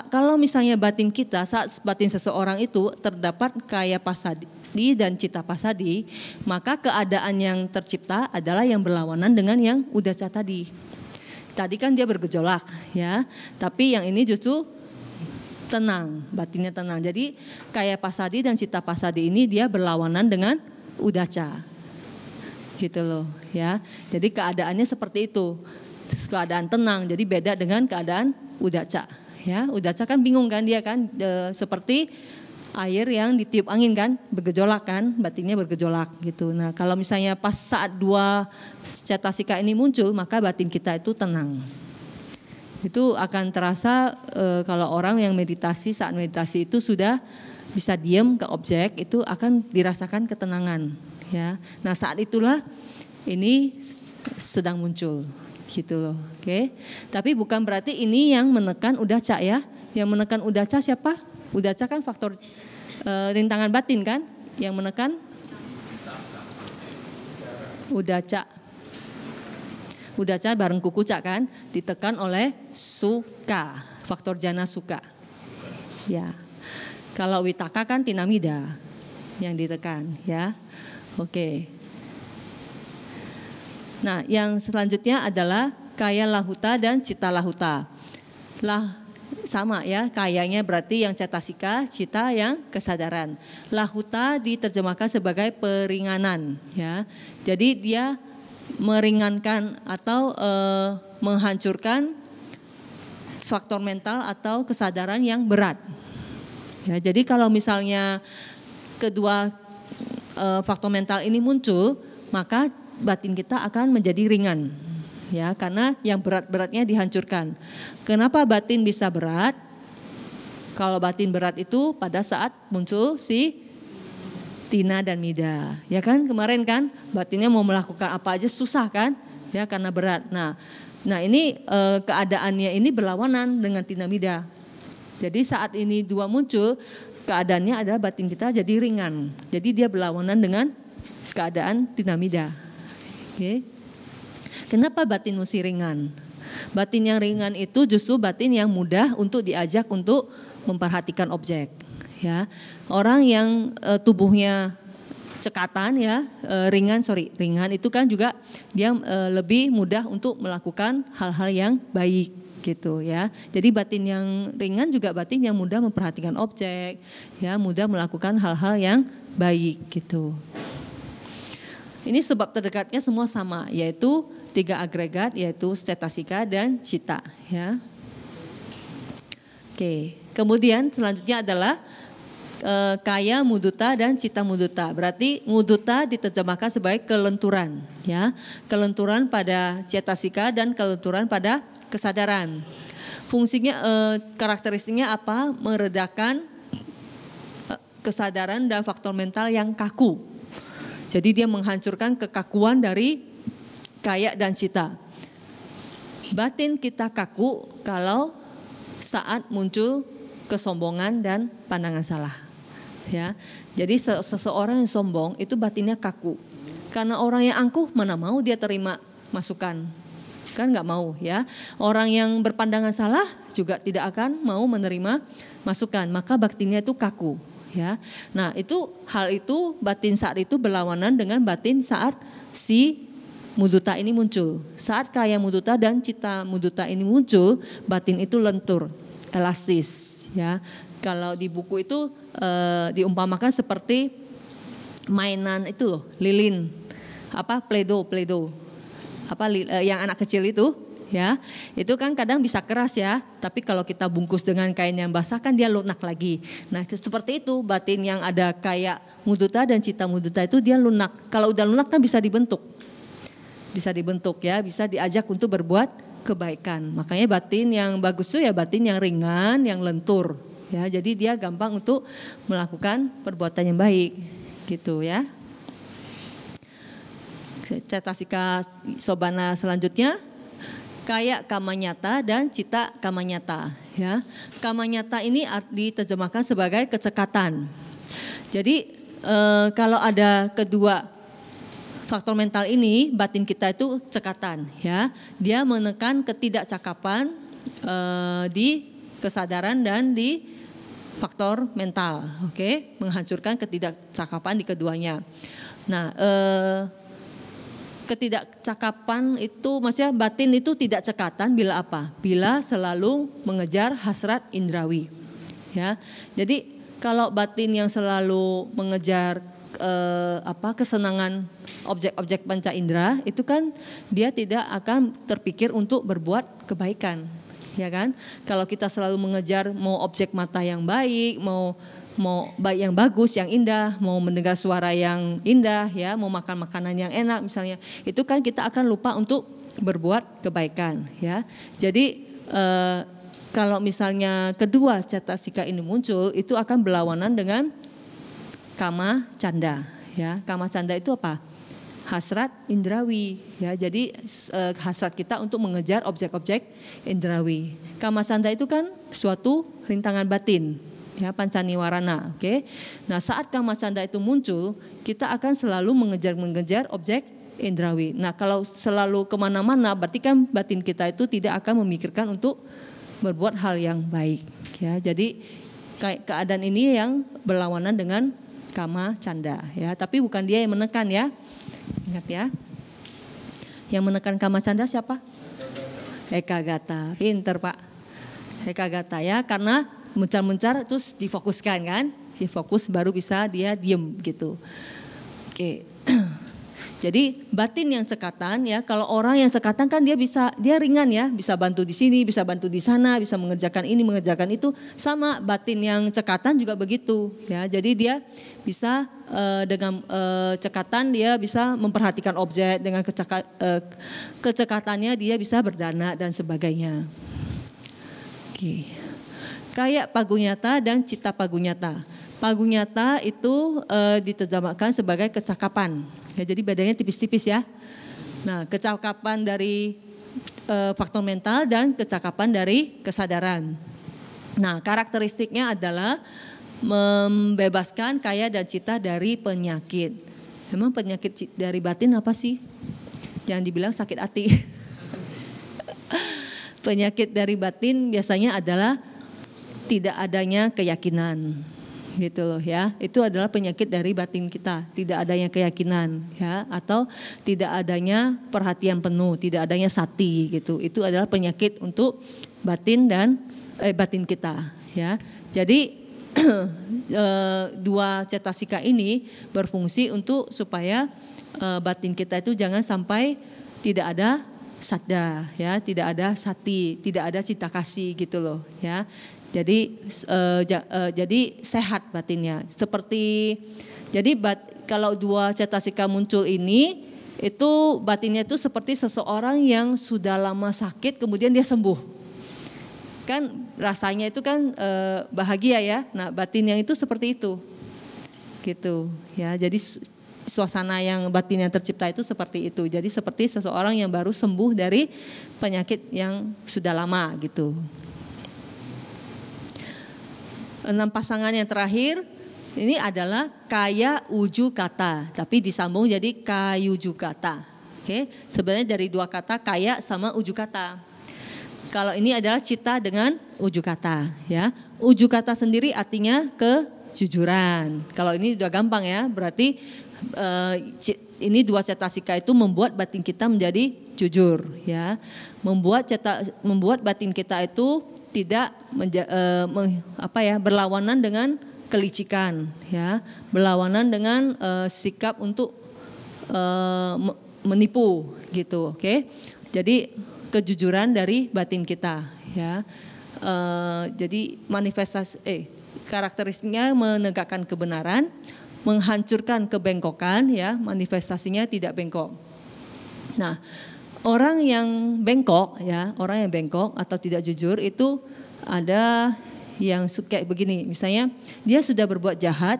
kalau misalnya batin kita, saat batin seseorang itu terdapat kaya pasadi dan cita pasadi, maka keadaan yang tercipta adalah yang berlawanan dengan yang udaca tadi. Tadi kan dia bergejolak, ya, tapi yang ini justru tenang, batinnya tenang. Jadi kaya pasadi dan cita pasadi ini dia berlawanan dengan udaca, gitu loh, ya. Jadi keadaannya seperti itu, keadaan tenang. Jadi beda dengan keadaan udaca, ya. Udaca kan bingung kan dia kan, seperti air yang ditiup angin kan, bergejolak kan, batinnya bergejolak gitu. Nah, kalau misalnya pas saat 2 cetasika ini muncul, maka batin kita itu tenang. Itu akan terasa kalau orang yang meditasi, saat meditasi itu sudah bisa diam ke objek, itu akan dirasakan ketenangan, ya. Nah, saat itulah ini sedang muncul, gitu loh. Oke. Tapi bukan berarti ini yang menekan udaca, ya. Yang menekan udaca siapa? Udaca kan faktor rintangan batin kan, yang menekan udaca. Udaca bareng kukuca kan, ditekan oleh suka, faktor jana suka. Ya. Kalau witaka kan tinamida yang ditekan, ya. Oke. Nah, yang selanjutnya adalah kaya lahuta dan cita lahuta. Sama ya, kayanya berarti yang cetasika, cita yang kesadaran. Lahuta diterjemahkan sebagai peringanan, ya. Jadi dia meringankan atau menghancurkan faktor mental atau kesadaran yang berat. Ya, jadi kalau misalnya kedua faktor mental ini muncul, maka batin kita akan menjadi ringan. Ya, karena yang berat-beratnya dihancurkan. Kenapa batin bisa berat? Kalau batin berat itu pada saat muncul si tina dan mida. Ya kan kemarin kan batinnya mau melakukan apa aja susah kan? Ya karena berat. Nah ini keadaannya ini berlawanan dengan tina mida. Jadi saat ini dua muncul, keadaannya adalah batin kita jadi ringan. Jadi dia berlawanan dengan keadaan tina mida. Oke. Kenapa batin mesti ringan? Batin yang ringan itu justru batin yang mudah untuk diajak untuk memperhatikan objek. Ya, orang yang tubuhnya cekatan ya, ringan itu kan juga dia lebih mudah untuk melakukan hal-hal yang baik gitu ya. Jadi batin yang ringan juga batin yang mudah memperhatikan objek, ya, mudah melakukan hal-hal yang baik gitu. Ini sebab terdekatnya semua sama, yaitu 3 agregat, yaitu cetasika dan cita ya. Oke, kemudian selanjutnya adalah kaya muduta dan cita muduta. Berarti muduta diterjemahkan sebagai kelenturan ya. Kelenturan pada cetasika dan kelenturan pada kesadaran. Fungsinya karakteristiknya apa? Meredakan kesadaran dan faktor mental yang kaku. Jadi dia menghancurkan kekakuan dari kaya dan cita. Batin kita kaku kalau saat muncul kesombongan dan pandangan salah. Ya, jadi seseorang yang sombong itu batinnya kaku. Karena orang yang angkuh mana mau dia terima masukan, kan nggak mau ya. Orang yang berpandangan salah juga tidak akan mau menerima masukan, maka batinnya itu kaku. Ya, nah hal itu batin saat itu berlawanan dengan batin saat si muduta ini muncul. Saat kaya muduta dan cita muduta ini muncul, batin itu lentur, elastis. Ya, kalau di buku itu diumpamakan seperti mainan itu loh, lilin, play-doh, yang anak kecil itu, ya, itu kan kadang bisa keras ya, tapi kalau kita bungkus dengan kain yang basah kan dia lunak lagi. Nah seperti itu batin yang ada kayak muduta dan cita muduta itu dia lunak. Kalau udah lunak kan bisa dibentuk ya, bisa diajak untuk berbuat kebaikan. Makanya batin yang bagus itu ya batin yang ringan, yang lentur. Ya, jadi dia gampang untuk melakukan perbuatan yang baik, gitu ya. Cetasika sobana selanjutnya kaya kamanyata dan cita kamanyata. Ya, kamanyata ini diterjemahkan sebagai kecekatan. Jadi kalau ada kedua faktor mental ini, batin kita itu cekatan, ya. Dia menekan ketidakcakapan di kesadaran dan di faktor mental, oke, menghancurkan ketidakcakapan di keduanya. Nah, ketidakcakapan itu maksudnya batin itu tidak cekatan bila apa? Bila selalu mengejar hasrat indrawi, ya. Jadi kalau batin yang selalu mengejar kesenangan objek-objek panca indera itu kan dia tidak akan terpikir untuk berbuat kebaikan, ya kan? Kalau kita selalu mengejar mau objek mata yang baik, mau baik yang bagus, yang indah, mau mendengar suara yang indah, ya, mau makan makanan yang enak misalnya, itu kan kita akan lupa untuk berbuat kebaikan, ya. Jadi kalau misalnya kedua cetasika ini muncul, itu akan berlawanan dengan kama canda, ya. Kama canda itu apa? Hasrat indrawi, ya. Jadi hasrat kita untuk mengejar objek-objek indrawi. Kama canda itu kan suatu rintangan batin, ya, pancaniwarana, oke. Nah, saat kama canda itu muncul, kita akan selalu mengejar objek indrawi. Nah, kalau selalu kemana-mana, berarti kan batin kita itu tidak akan memikirkan untuk berbuat hal yang baik, ya. Jadi keadaan ini yang berlawanan dengan kama canda, ya. Tapi bukan dia yang menekan, ya. Ingat ya. Yang menekan kama canda siapa? Ekagata. Pinter, Pak. Ekagata, ya, karena mencar-mencar terus difokuskan kan, difokus baru bisa dia diem gitu. Oke. Jadi batin yang cekatan, ya, kalau orang yang cekatan kan dia ringan, ya, bisa bantu di sini, bisa bantu di sana, bisa mengerjakan ini, mengerjakan itu. Sama batin yang cekatan juga begitu, ya. Jadi dia bisa dengan cekatan dia bisa memperhatikan objek, dengan kecekatannya dia bisa berdana dan sebagainya. Oke. Kayak pagunyata dan cita pagunyata. Panggung nyata itu diterjemahkan sebagai kecakapan. Ya, jadi bedanya tipis-tipis ya. Nah, kecakapan dari faktor mental dan kecakapan dari kesadaran. Nah, karakteristiknya adalah membebaskan kaya dan cita dari penyakit. Memang penyakit dari batin apa sih? Jangan dibilang sakit hati. Penyakit dari batin biasanya adalah tidak adanya keyakinan. Gitu loh ya. Itu adalah penyakit dari batin kita, tidak adanya keyakinan ya, atau tidak adanya perhatian penuh, tidak adanya sati gitu. Itu adalah penyakit untuk batin dan batin kita ya. Jadi dua cetasika ini berfungsi untuk supaya batin kita itu jangan sampai tidak ada sadda ya, tidak ada sati, tidak ada cita kasih gitu loh ya. Jadi sehat batinnya. Seperti jadi kalau dua cetasika muncul ini itu batinnya itu seperti seseorang yang sudah lama sakit kemudian dia sembuh. Kan rasanya itu kan bahagia ya. Nah, batin yang itu seperti itu. Gitu ya. Jadi suasana yang batin yang tercipta itu seperti itu. Jadi seperti seseorang yang baru sembuh dari penyakit yang sudah lama gitu. 6 pasangan yang terakhir ini adalah kaya uju kata, tapi disambung jadi kayuju kata. Oke, sebenarnya dari dua kata kaya sama uju kata. Kalau ini adalah cita dengan uju kata, ya. Uju kata sendiri artinya kejujuran. Kalau ini udah gampang ya, berarti ini dua cetasika itu membuat batin kita menjadi jujur, ya. Membuat batin kita itu tidak berlawanan dengan kelicikan ya, berlawanan dengan sikap untuk menipu gitu. Oke. Jadi kejujuran dari batin kita ya. Jadi karakteristiknya menegakkan kebenaran, menghancurkan kebengkokan ya, manifestasinya tidak bengkok. Nah, orang yang bengkok ya, orang yang bengkok atau tidak jujur itu ada yang kayak begini, misalnya dia sudah berbuat jahat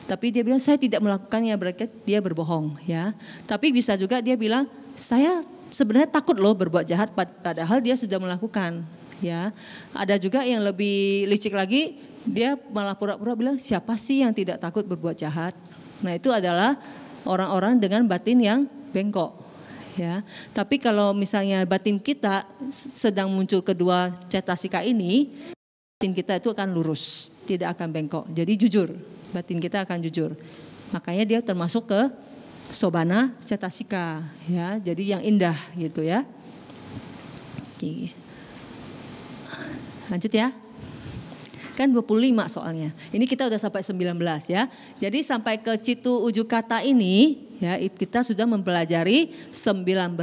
tapi dia bilang saya tidak melakukannya, berarti dia berbohong ya. Tapi bisa juga dia bilang saya sebenarnya takut loh berbuat jahat padahal dia sudah melakukan ya. Ada juga yang lebih licik lagi, dia malah pura-pura bilang siapa sih yang tidak takut berbuat jahat. Nah, itu adalah orang-orang dengan batin yang bengkok. Ya, tapi kalau misalnya batin kita sedang muncul kedua cetasika ini, batin kita itu akan lurus, tidak akan bengkok. Jadi jujur, batin kita akan jujur. Makanya dia termasuk ke sobana cetasika, ya. Jadi yang indah gitu ya. Oke. Lanjut ya. Kan 25 soalnya. Ini kita udah sampai 19 ya. Jadi sampai ke citu uju kata ini ya, kita sudah mempelajari 19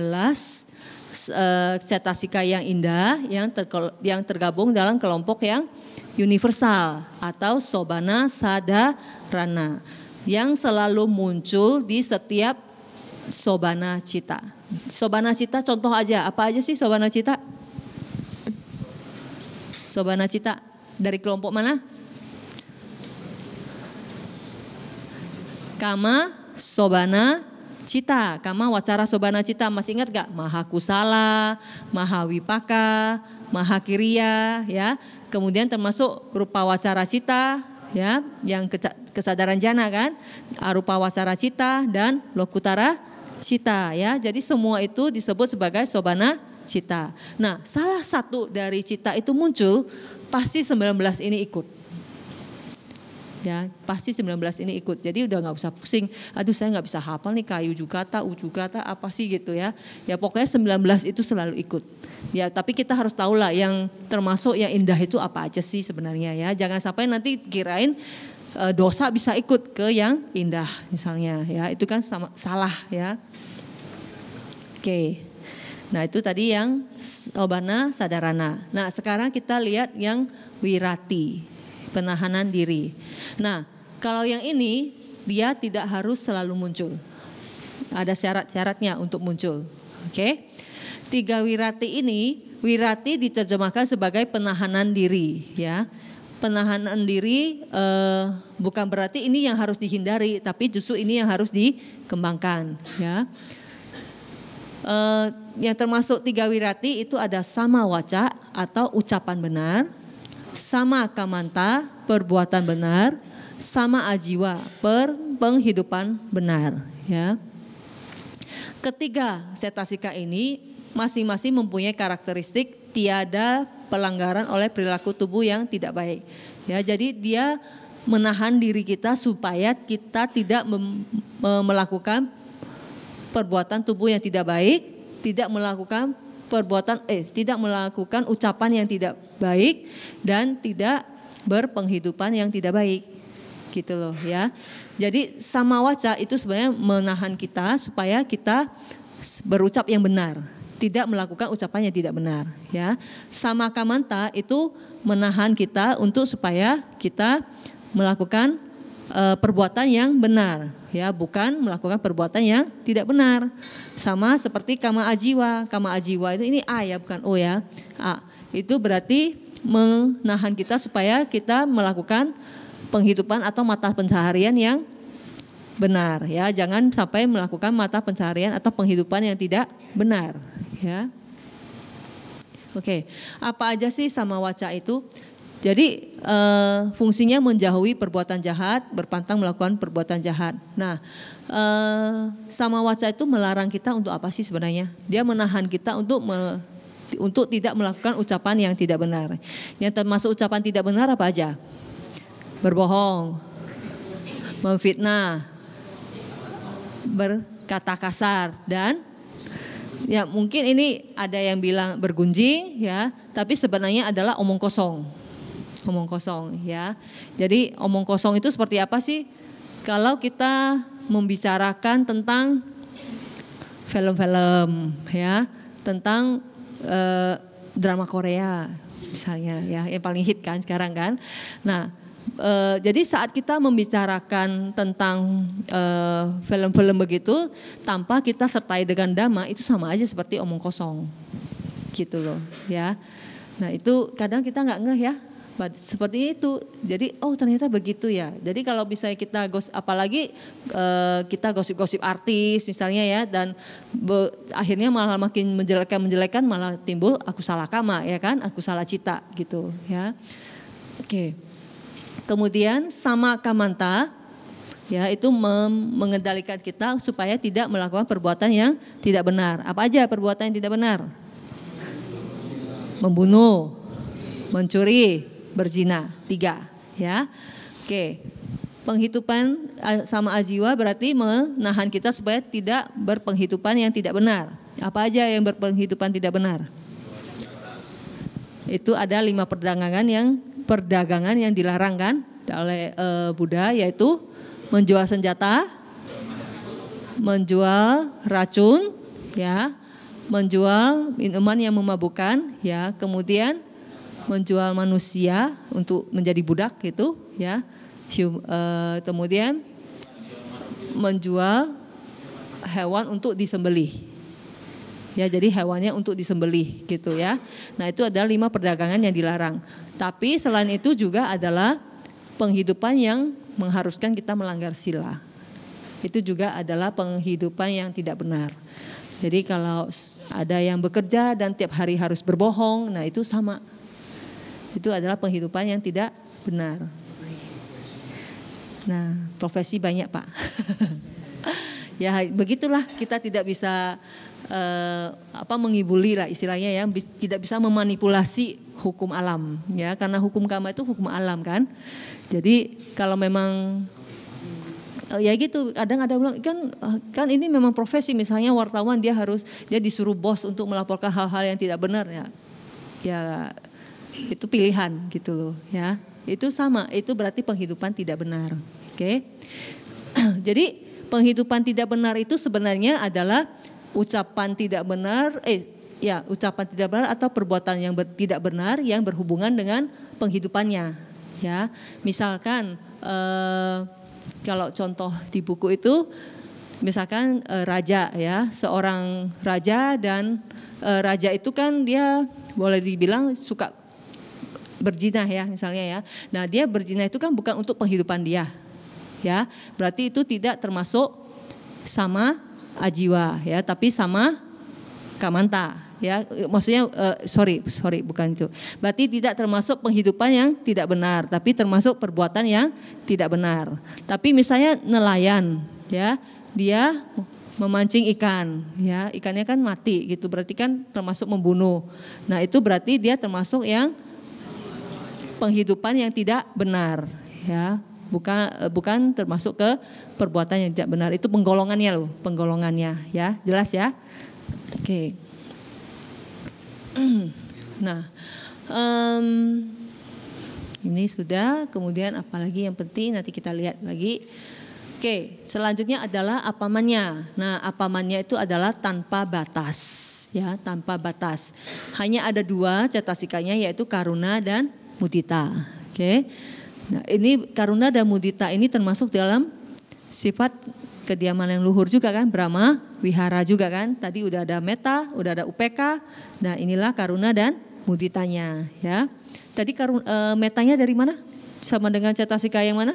cetasika yang indah yang tergabung dalam kelompok yang universal atau sobana sadarana yang selalu muncul di setiap sobana cita. Sobana cita contoh aja, apa aja sih sobana cita? Sobana cita dari kelompok mana? Kama sobana cita, kama wacara sobana cita, masih ingat gak? Maha kusala, maha wipaka, maha kiriya ya. Kemudian termasuk rupa wacara cita ya, yang kesadaran jana kan, arupa wacara cita dan lokutara cita ya. Jadi semua itu disebut sebagai sobana cita. Nah, salah satu dari cita itu muncul, pasti 19 ini ikut. Ya, pasti 19 ini ikut. Jadi udah nggak usah pusing. Aduh, saya nggak bisa hafal nih kayu jukata, ujukata apa sih gitu ya. Ya pokoknya 19 itu selalu ikut. Ya, tapi kita harus tahu lah yang termasuk yang indah itu apa aja sih sebenarnya ya. Jangan sampai nanti kirain dosa bisa ikut ke yang indah misalnya ya. Itu kan salah ya. Oke. Nah, itu tadi yang sobana sadarana. Nah, sekarang kita lihat yang wirati, penahanan diri. Nah, kalau yang ini dia tidak harus selalu muncul. Ada syarat-syaratnya untuk muncul. Oke. 3 wirati ini, wirati diterjemahkan sebagai penahanan diri ya. Penahanan diri Bukan berarti ini yang harus dihindari, tapi justru ini yang harus dikembangkan, ya. Yang termasuk 3 wirati itu ada sama waca atau ucapan benar, sama kamanta perbuatan benar, sama ajiwa penghidupan benar, ya. Ketiga cetasika ini masing-masing mempunyai karakteristik tiada pelanggaran oleh perilaku tubuh yang tidak baik, ya. Jadi dia menahan diri kita supaya kita tidak melakukan perbuatan tubuh yang tidak baik, tidak melakukan tidak melakukan ucapan yang tidak baik, dan tidak berpenghidupan yang tidak baik, gitu loh, ya. Jadi sama waca itu sebenarnya menahan kita supaya kita berucap yang benar, tidak melakukan ucapan yang tidak benar, ya. Sama kamanta itu menahan kita untuk supaya kita melakukan perbuatan yang benar, ya, bukan melakukan perbuatan yang tidak benar. Sama seperti kama ajiwa. Kama ajiwa itu ini A ya, bukan O ya. A itu berarti menahan kita supaya kita melakukan penghidupan atau mata pencaharian yang benar, ya. Jangan sampai melakukan mata pencaharian atau penghidupan yang tidak benar, ya. Oke, apa aja sih sama waca itu? Jadi fungsinya menjauhi perbuatan jahat, berpantang melakukan perbuatan jahat. Nah, sama waca itu melarang kita untuk apa sih sebenarnya? Dia menahan kita untuk tidak melakukan ucapan yang tidak benar. Yang termasuk ucapan tidak benar apa aja? Berbohong, memfitnah, berkata kasar, dan ya mungkin ini ada yang bilang bergunjing, ya, tapi sebenarnya adalah omong kosong. Omong kosong, ya. Jadi omong kosong itu seperti apa sih? Kalau kita membicarakan tentang film-film, ya, tentang drama Korea misalnya, ya, yang paling hit kan sekarang kan. Nah, jadi saat kita membicarakan tentang film-film begitu tanpa kita sertai dengan dhamma, itu sama aja seperti omong kosong, gitu loh, ya. Nah itu kadang kita nggak ngeh ya. Seperti itu. Jadi ternyata begitu ya. Jadi kalau misalnya kita apalagi kita gosip-gosip artis misalnya ya, dan akhirnya malah makin menjelekkan malah timbul aku salah kama, ya kan, aku salah cita gitu, ya. Oke. Kemudian sama kamanta, ya, itu mengendalikan kita supaya tidak melakukan perbuatan yang tidak benar. Apa aja perbuatan yang tidak benar? Membunuh, mencuri, berzina, 3, ya. Oke. Penghidupan sama ajiwa berarti menahan kita supaya tidak berpenghidupan yang tidak benar. Apa aja yang berpenghidupan tidak benar? Itu ada 5 perdagangan yang dilarang kan oleh Buddha, yaitu menjual senjata, menjual racun, ya, menjual minuman yang memabukkan, ya, kemudian menjual manusia untuk menjadi budak gitu, ya, kemudian menjual hewan untuk disembelih, ya, jadi hewannya untuk disembelih gitu, ya. Nah itu adalah 5 perdagangan yang dilarang. Tapi selain itu juga adalah penghidupan yang mengharuskan kita melanggar sila. Itu juga adalah penghidupan yang tidak benar. Jadi kalau ada yang bekerja dan tiap hari harus berbohong, nah itu sama. Itu adalah penghidupan yang tidak benar. Nah, profesi banyak Pak. Ya begitulah, kita tidak bisa mengibuli lah istilahnya, ya, tidak bisa memanipulasi hukum alam, ya, karena hukum kama itu hukum alam kan. Jadi kalau memang ya gitu, kadang ada bilang kan ini memang profesi, misalnya wartawan dia disuruh bos untuk melaporkan hal-hal yang tidak benar, ya itu pilihan gitu loh, ya. Itu sama, itu berarti penghidupan tidak benar. Oke. Jadi penghidupan tidak benar itu sebenarnya adalah ucapan tidak benar, ucapan tidak benar atau perbuatan yang tidak benar yang berhubungan dengan penghidupannya, ya. Misalkan kalau contoh di buku itu, misalkan raja, ya, seorang raja, dan raja itu kan dia boleh dibilang suka berzina ya misalnya ya. Nah dia berzina itu kan bukan untuk penghidupan dia, ya. Berarti itu tidak termasuk sama ajiwa ya, tapi sama kamanta ya. Maksudnya sorry bukan itu. Berarti tidak termasuk penghidupan yang tidak benar, tapi termasuk perbuatan yang tidak benar. Tapi misalnya nelayan ya, dia memancing ikan ya, ikannya kan mati gitu, berarti kan termasuk membunuh. Nah itu berarti dia termasuk yang penghidupan yang tidak benar ya, bukan termasuk ke perbuatan yang tidak benar. Itu penggolongannya loh, penggolongannya ya, jelas ya. Oke. Nah ini sudah, kemudian apalagi yang penting nanti kita lihat lagi. Oke, selanjutnya adalah apamannya. Nah, apamannya itu adalah tanpa batas, ya, tanpa batas. Hanya ada dua cetasikanya, yaitu karuna dan mudita. Oke, nah ini karuna dan mudita ini termasuk dalam sifat kediaman yang luhur juga kan, Brahma Wihara juga kan. Tadi udah ada metta, udah ada upeka. Nah, inilah karuna dan muditanya, ya. Tadi metanya dari mana? Sama dengan cetasika yang mana?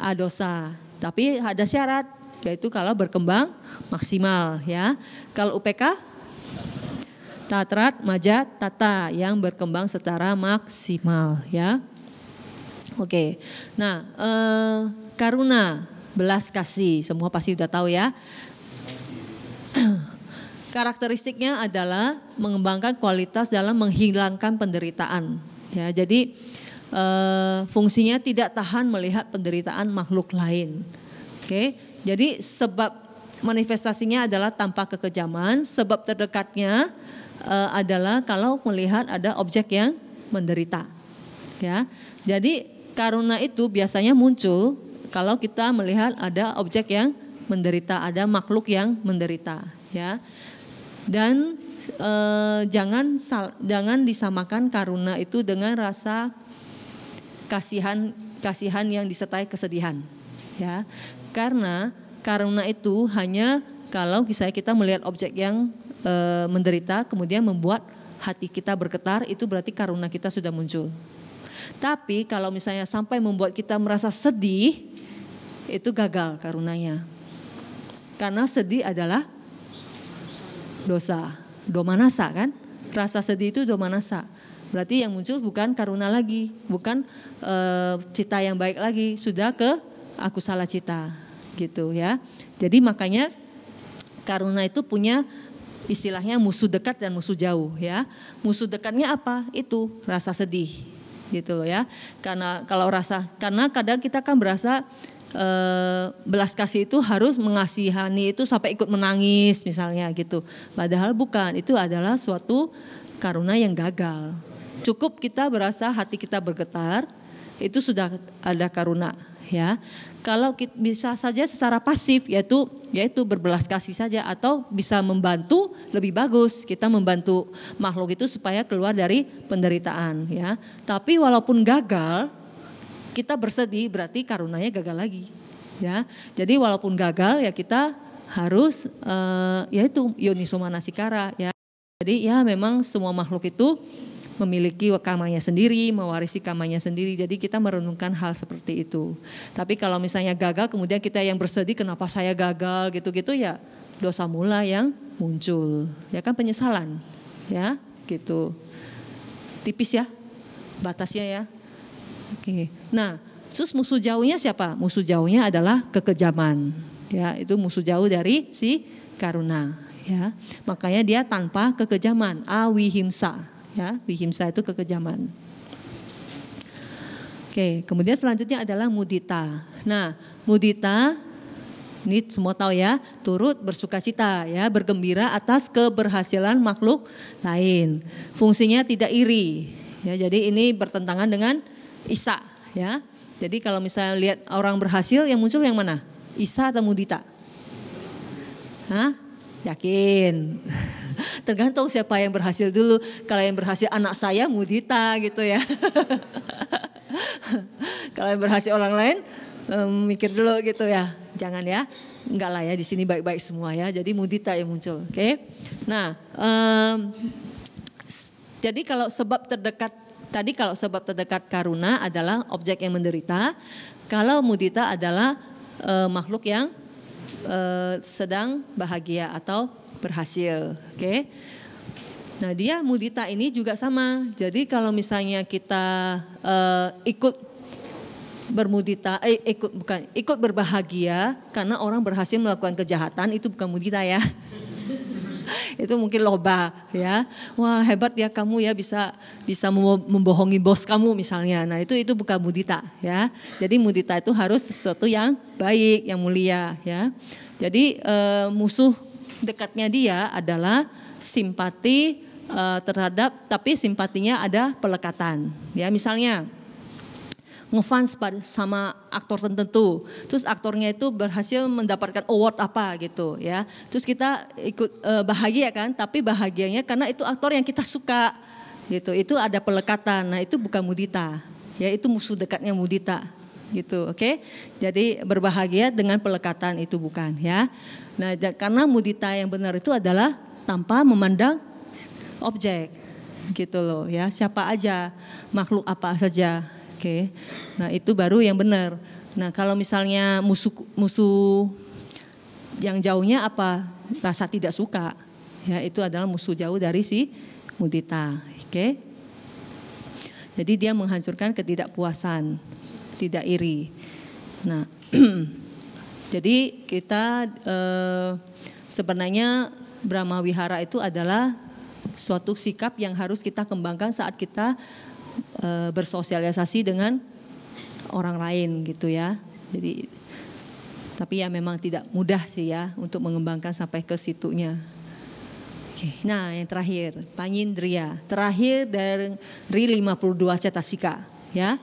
Adosa. Tapi ada syarat, yaitu kalau berkembang maksimal ya. Kalau UPK tatrat maja tata, yang berkembang secara maksimal ya. Oke. Nah, karuna, belas kasih, semua pasti udah tahu ya. Karakteristiknya adalah mengembangkan kualitas dalam menghilangkan penderitaan ya. Jadi fungsinya tidak tahan melihat penderitaan makhluk lain. Oke, jadi sebab manifestasinya adalah tanpa kekejaman. Sebab terdekatnya adalah kalau melihat ada objek yang menderita. Ya, jadi karuna itu biasanya muncul kalau kita melihat ada objek yang menderita, ada makhluk yang menderita. Ya, dan jangan disamakan karuna itu dengan rasa kasihan yang disertai kesedihan ya, karena karuna itu hanya kalau misalnya kita melihat objek yang menderita kemudian membuat hati kita bergetar, itu berarti karuna kita sudah muncul. Tapi kalau misalnya sampai membuat kita merasa sedih, itu gagal karunanya, karena sedih adalah dosa, domanasa kan, rasa sedih itu domanasa. Berarti yang muncul bukan karuna lagi, bukan cita yang baik lagi, sudah ke akusala cita gitu ya. Jadi makanya karuna itu punya istilahnya musuh dekat dan musuh jauh ya. Musuh dekatnya apa? Itu rasa sedih gitu loh ya. Karena kadang kita kan berasa belas kasih itu harus mengasihani itu sampai ikut menangis misalnya gitu. Padahal bukan, itu adalah suatu karuna yang gagal. Cukup kita berasa hati kita bergetar, itu sudah ada karuna ya. Kalau kita bisa saja secara pasif, yaitu berbelas kasih saja, atau bisa membantu, lebih bagus kita membantu makhluk itu supaya keluar dari penderitaan ya. Tapi walaupun gagal, kita bersedih, berarti karunanya gagal lagi ya. Jadi walaupun gagal ya kita harus yaitu yoniso manasikara ya. Jadi ya memang semua makhluk itu memiliki karmanya sendiri, mewarisi karmanya sendiri. Jadi kita merenungkan hal seperti itu. Tapi kalau misalnya gagal, kemudian kita yang bersedih, kenapa saya gagal gitu-gitu ya, dosa mula yang muncul. Ya kan, penyesalan. Ya, gitu. Tipis ya batasnya ya. Oke. Nah, terus musuh jauhnya siapa? Musuh jauhnya adalah kekejaman. Ya, itu musuh jauh dari si karuna. Ya, makanya dia tanpa kekejaman, awihimsa. Ya, wihimsa itu kekejaman. Oke, kemudian selanjutnya adalah mudita. Nah, mudita ini semua tahu ya, turut bersukacita ya, bergembira atas keberhasilan makhluk lain. Fungsinya tidak iri. Ya, jadi ini bertentangan dengan isa ya. Jadi kalau misalnya lihat orang berhasil, yang muncul yang mana? Isa atau mudita? Hah? Yakin? Tergantung siapa yang berhasil dulu. Kalau yang berhasil anak saya, mudita gitu ya. Kalau yang berhasil orang lain, mikir dulu gitu ya. Jangan ya, enggak lah ya, di sini baik-baik semua ya. Jadi mudita yang muncul. Oke. Nah, jadi kalau sebab terdekat Tadi kalau sebab terdekat karuna adalah objek yang menderita. Kalau mudita adalah makhluk yang sedang bahagia atau berhasil. Oke. Nah, dia mudita ini juga sama. Jadi kalau misalnya kita ikut bermudita, ikut berbahagia karena orang berhasil melakukan kejahatan, itu bukan mudita ya. Itu mungkin loba ya. Wah, hebat ya kamu ya, bisa membohongi bos kamu misalnya. Nah, itu bukan mudita ya. Jadi mudita itu harus sesuatu yang baik, yang mulia ya. Jadi musuh dekatnya dia adalah simpati terhadap, tapi simpatinya ada pelekatan. Ya, misalnya ngefans sama aktor tertentu, terus aktornya itu berhasil mendapatkan award apa gitu ya, terus kita ikut bahagia kan, tapi bahagianya karena itu aktor yang kita suka gitu, itu ada pelekatan. Nah, itu bukan mudita ya, itu musuh dekatnya mudita gitu. Oke. Jadi berbahagia dengan pelekatan itu bukan ya. Nah, karena mudita yang benar itu adalah tanpa memandang objek gitu loh ya, siapa aja, makhluk apa saja. Oke. Nah, itu baru yang benar. Nah, kalau misalnya musuh yang jauhnya apa? Rasa tidak suka. Ya, itu adalah musuh jauh dari si mudita. Oke. Jadi dia menghancurkan ketidakpuasan, tidak iri. Nah, jadi kita sebenarnya Brahma Wihara itu adalah suatu sikap yang harus kita kembangkan saat kita bersosialisasi dengan orang lain gitu ya. Jadi tapi ya memang tidak mudah sih ya untuk mengembangkan sampai ke situnya. Oke. Nah, yang terakhir Panyindriya, terakhir dari 52 cetasika ya.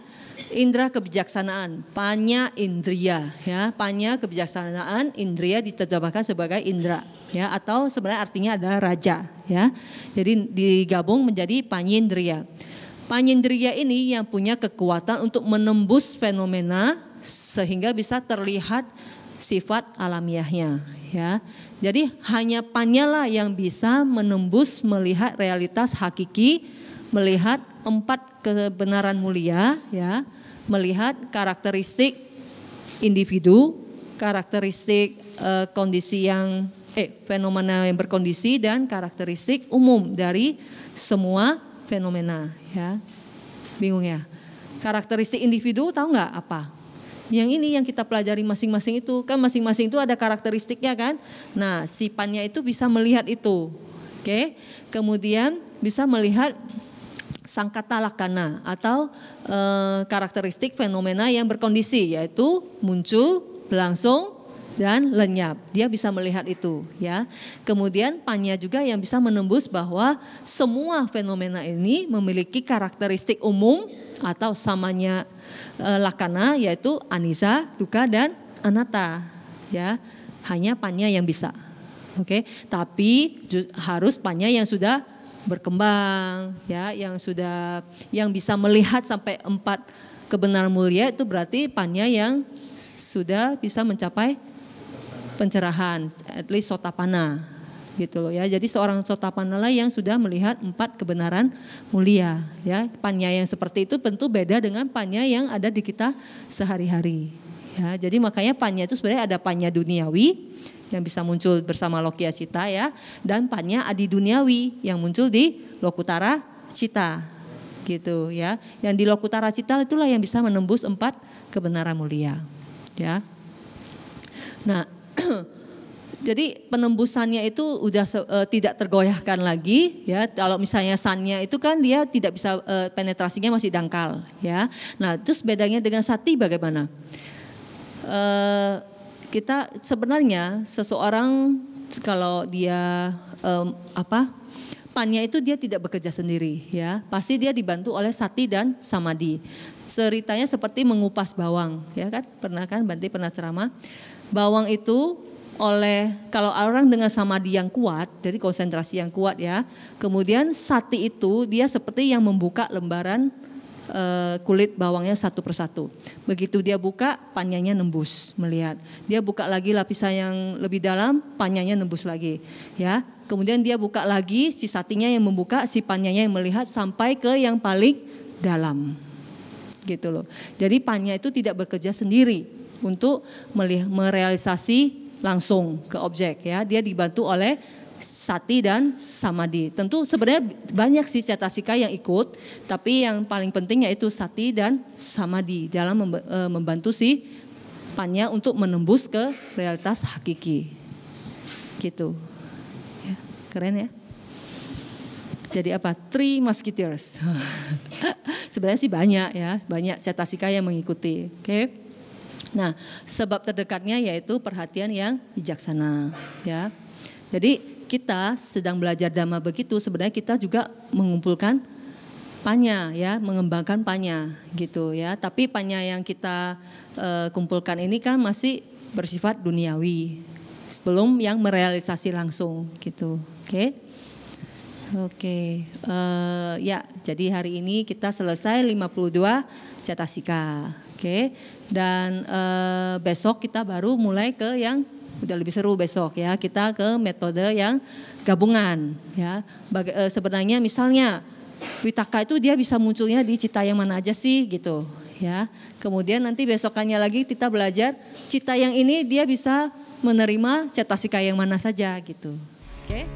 Indra kebijaksanaan, panya indriya ya, panya kebijaksanaan, indriya diterjemahkan sebagai indra ya, atau sebenarnya artinya adalah raja ya. Jadi digabung menjadi panyindriya. Panyindriya ini yang punya kekuatan untuk menembus fenomena sehingga bisa terlihat sifat alamiahnya ya. Jadi hanya panyalah yang bisa menembus melihat realitas hakiki, melihat 4 kebenaran mulia ya, melihat karakteristik individu, karakteristik kondisi yang fenomena yang berkondisi, dan karakteristik umum dari semua fenomena ya. Bingung ya? Karakteristik individu tahu nggak apa? Yang ini yang kita pelajari masing-masing itu, kan masing-masing itu ada karakteristiknya kan. Nah, si pannya itu bisa melihat itu. Oke. Kemudian bisa melihat sangkata lakana atau karakteristik fenomena yang berkondisi, yaitu muncul, berlangsung, dan lenyap. Dia bisa melihat itu ya. Kemudian panya juga yang bisa menembus bahwa semua fenomena ini memiliki karakteristik umum atau samanya lakana, yaitu anisa, dukkha, dan anatta ya. Hanya panya yang bisa. Oke. Tapi harus panya yang sudah berkembang ya, yang bisa melihat sampai 4 kebenaran mulia, itu berarti panya yang sudah bisa mencapai pencerahan, at least sotapanna gitu loh ya. Jadi seorang sotapanna lah yang sudah melihat 4 kebenaran mulia ya. Panya yang seperti itu tentu beda dengan panya yang ada di kita sehari-hari ya. Jadi makanya panya itu sebenarnya ada panya duniawi yang bisa muncul bersama Lokya Cita ya, dan panya adi duniawi yang muncul di Lokutara Cita gitu ya. Yang di Lokutara Cita itulah yang bisa menembus 4 kebenaran mulia ya. Nah, jadi penembusannya itu udah tidak tergoyahkan lagi ya. Kalau misalnya sannya itu kan dia tidak bisa, penetrasinya masih dangkal ya. Nah, terus bedanya dengan sati bagaimana? Kita sebenarnya seseorang kalau dia pannya itu dia tidak bekerja sendiri ya, pasti dia dibantu oleh sati dan samadhi. Ceritanya seperti mengupas bawang ya kan, Bante pernah ceramah. Bawang itu kalau orang dengan samadhi yang kuat, jadi konsentrasi yang kuat ya, kemudian sati itu dia seperti yang membuka lembaran kulit bawangnya satu persatu. Begitu dia buka, panyanya nembus melihat. Dia buka lagi lapisan yang lebih dalam, panyanya nembus lagi. Ya, kemudian dia buka lagi, si satinya yang membuka, si panyanya yang melihat sampai ke yang paling dalam. Gitu loh. Jadi panya itu tidak bekerja sendiri untuk merealisasi langsung ke objek ya. Dia dibantu oleh sati dan samadhi. Tentu sebenarnya banyak sih cetasika yang ikut, tapi yang paling penting yaitu sati dan samadhi dalam membantu si panya untuk menembus ke realitas hakiki. Gitu. Ya, keren ya. Jadi apa? Three Musketeers. Sebenarnya sih banyak ya, banyak cetasika yang mengikuti. Oke. Nah, sebab terdekatnya yaitu perhatian yang bijaksana, ya. Jadi kita sedang belajar dhamma begitu, sebenarnya kita juga mengumpulkan panya, ya, mengembangkan panya, gitu ya. Tapi panya yang kita kumpulkan ini kan masih bersifat duniawi, belum yang merealisasi langsung, gitu. Oke. Oke, ya, jadi hari ini kita selesai 52 cetasika. Oke, dan besok kita baru mulai ke yang udah lebih seru besok ya. Kita ke metode yang gabungan ya. Sebenarnya misalnya Witaka itu dia bisa munculnya di cita yang mana aja sih gitu ya. Kemudian nanti besokannya lagi kita belajar cita yang ini dia bisa menerima cetasika yang mana saja gitu. Oke.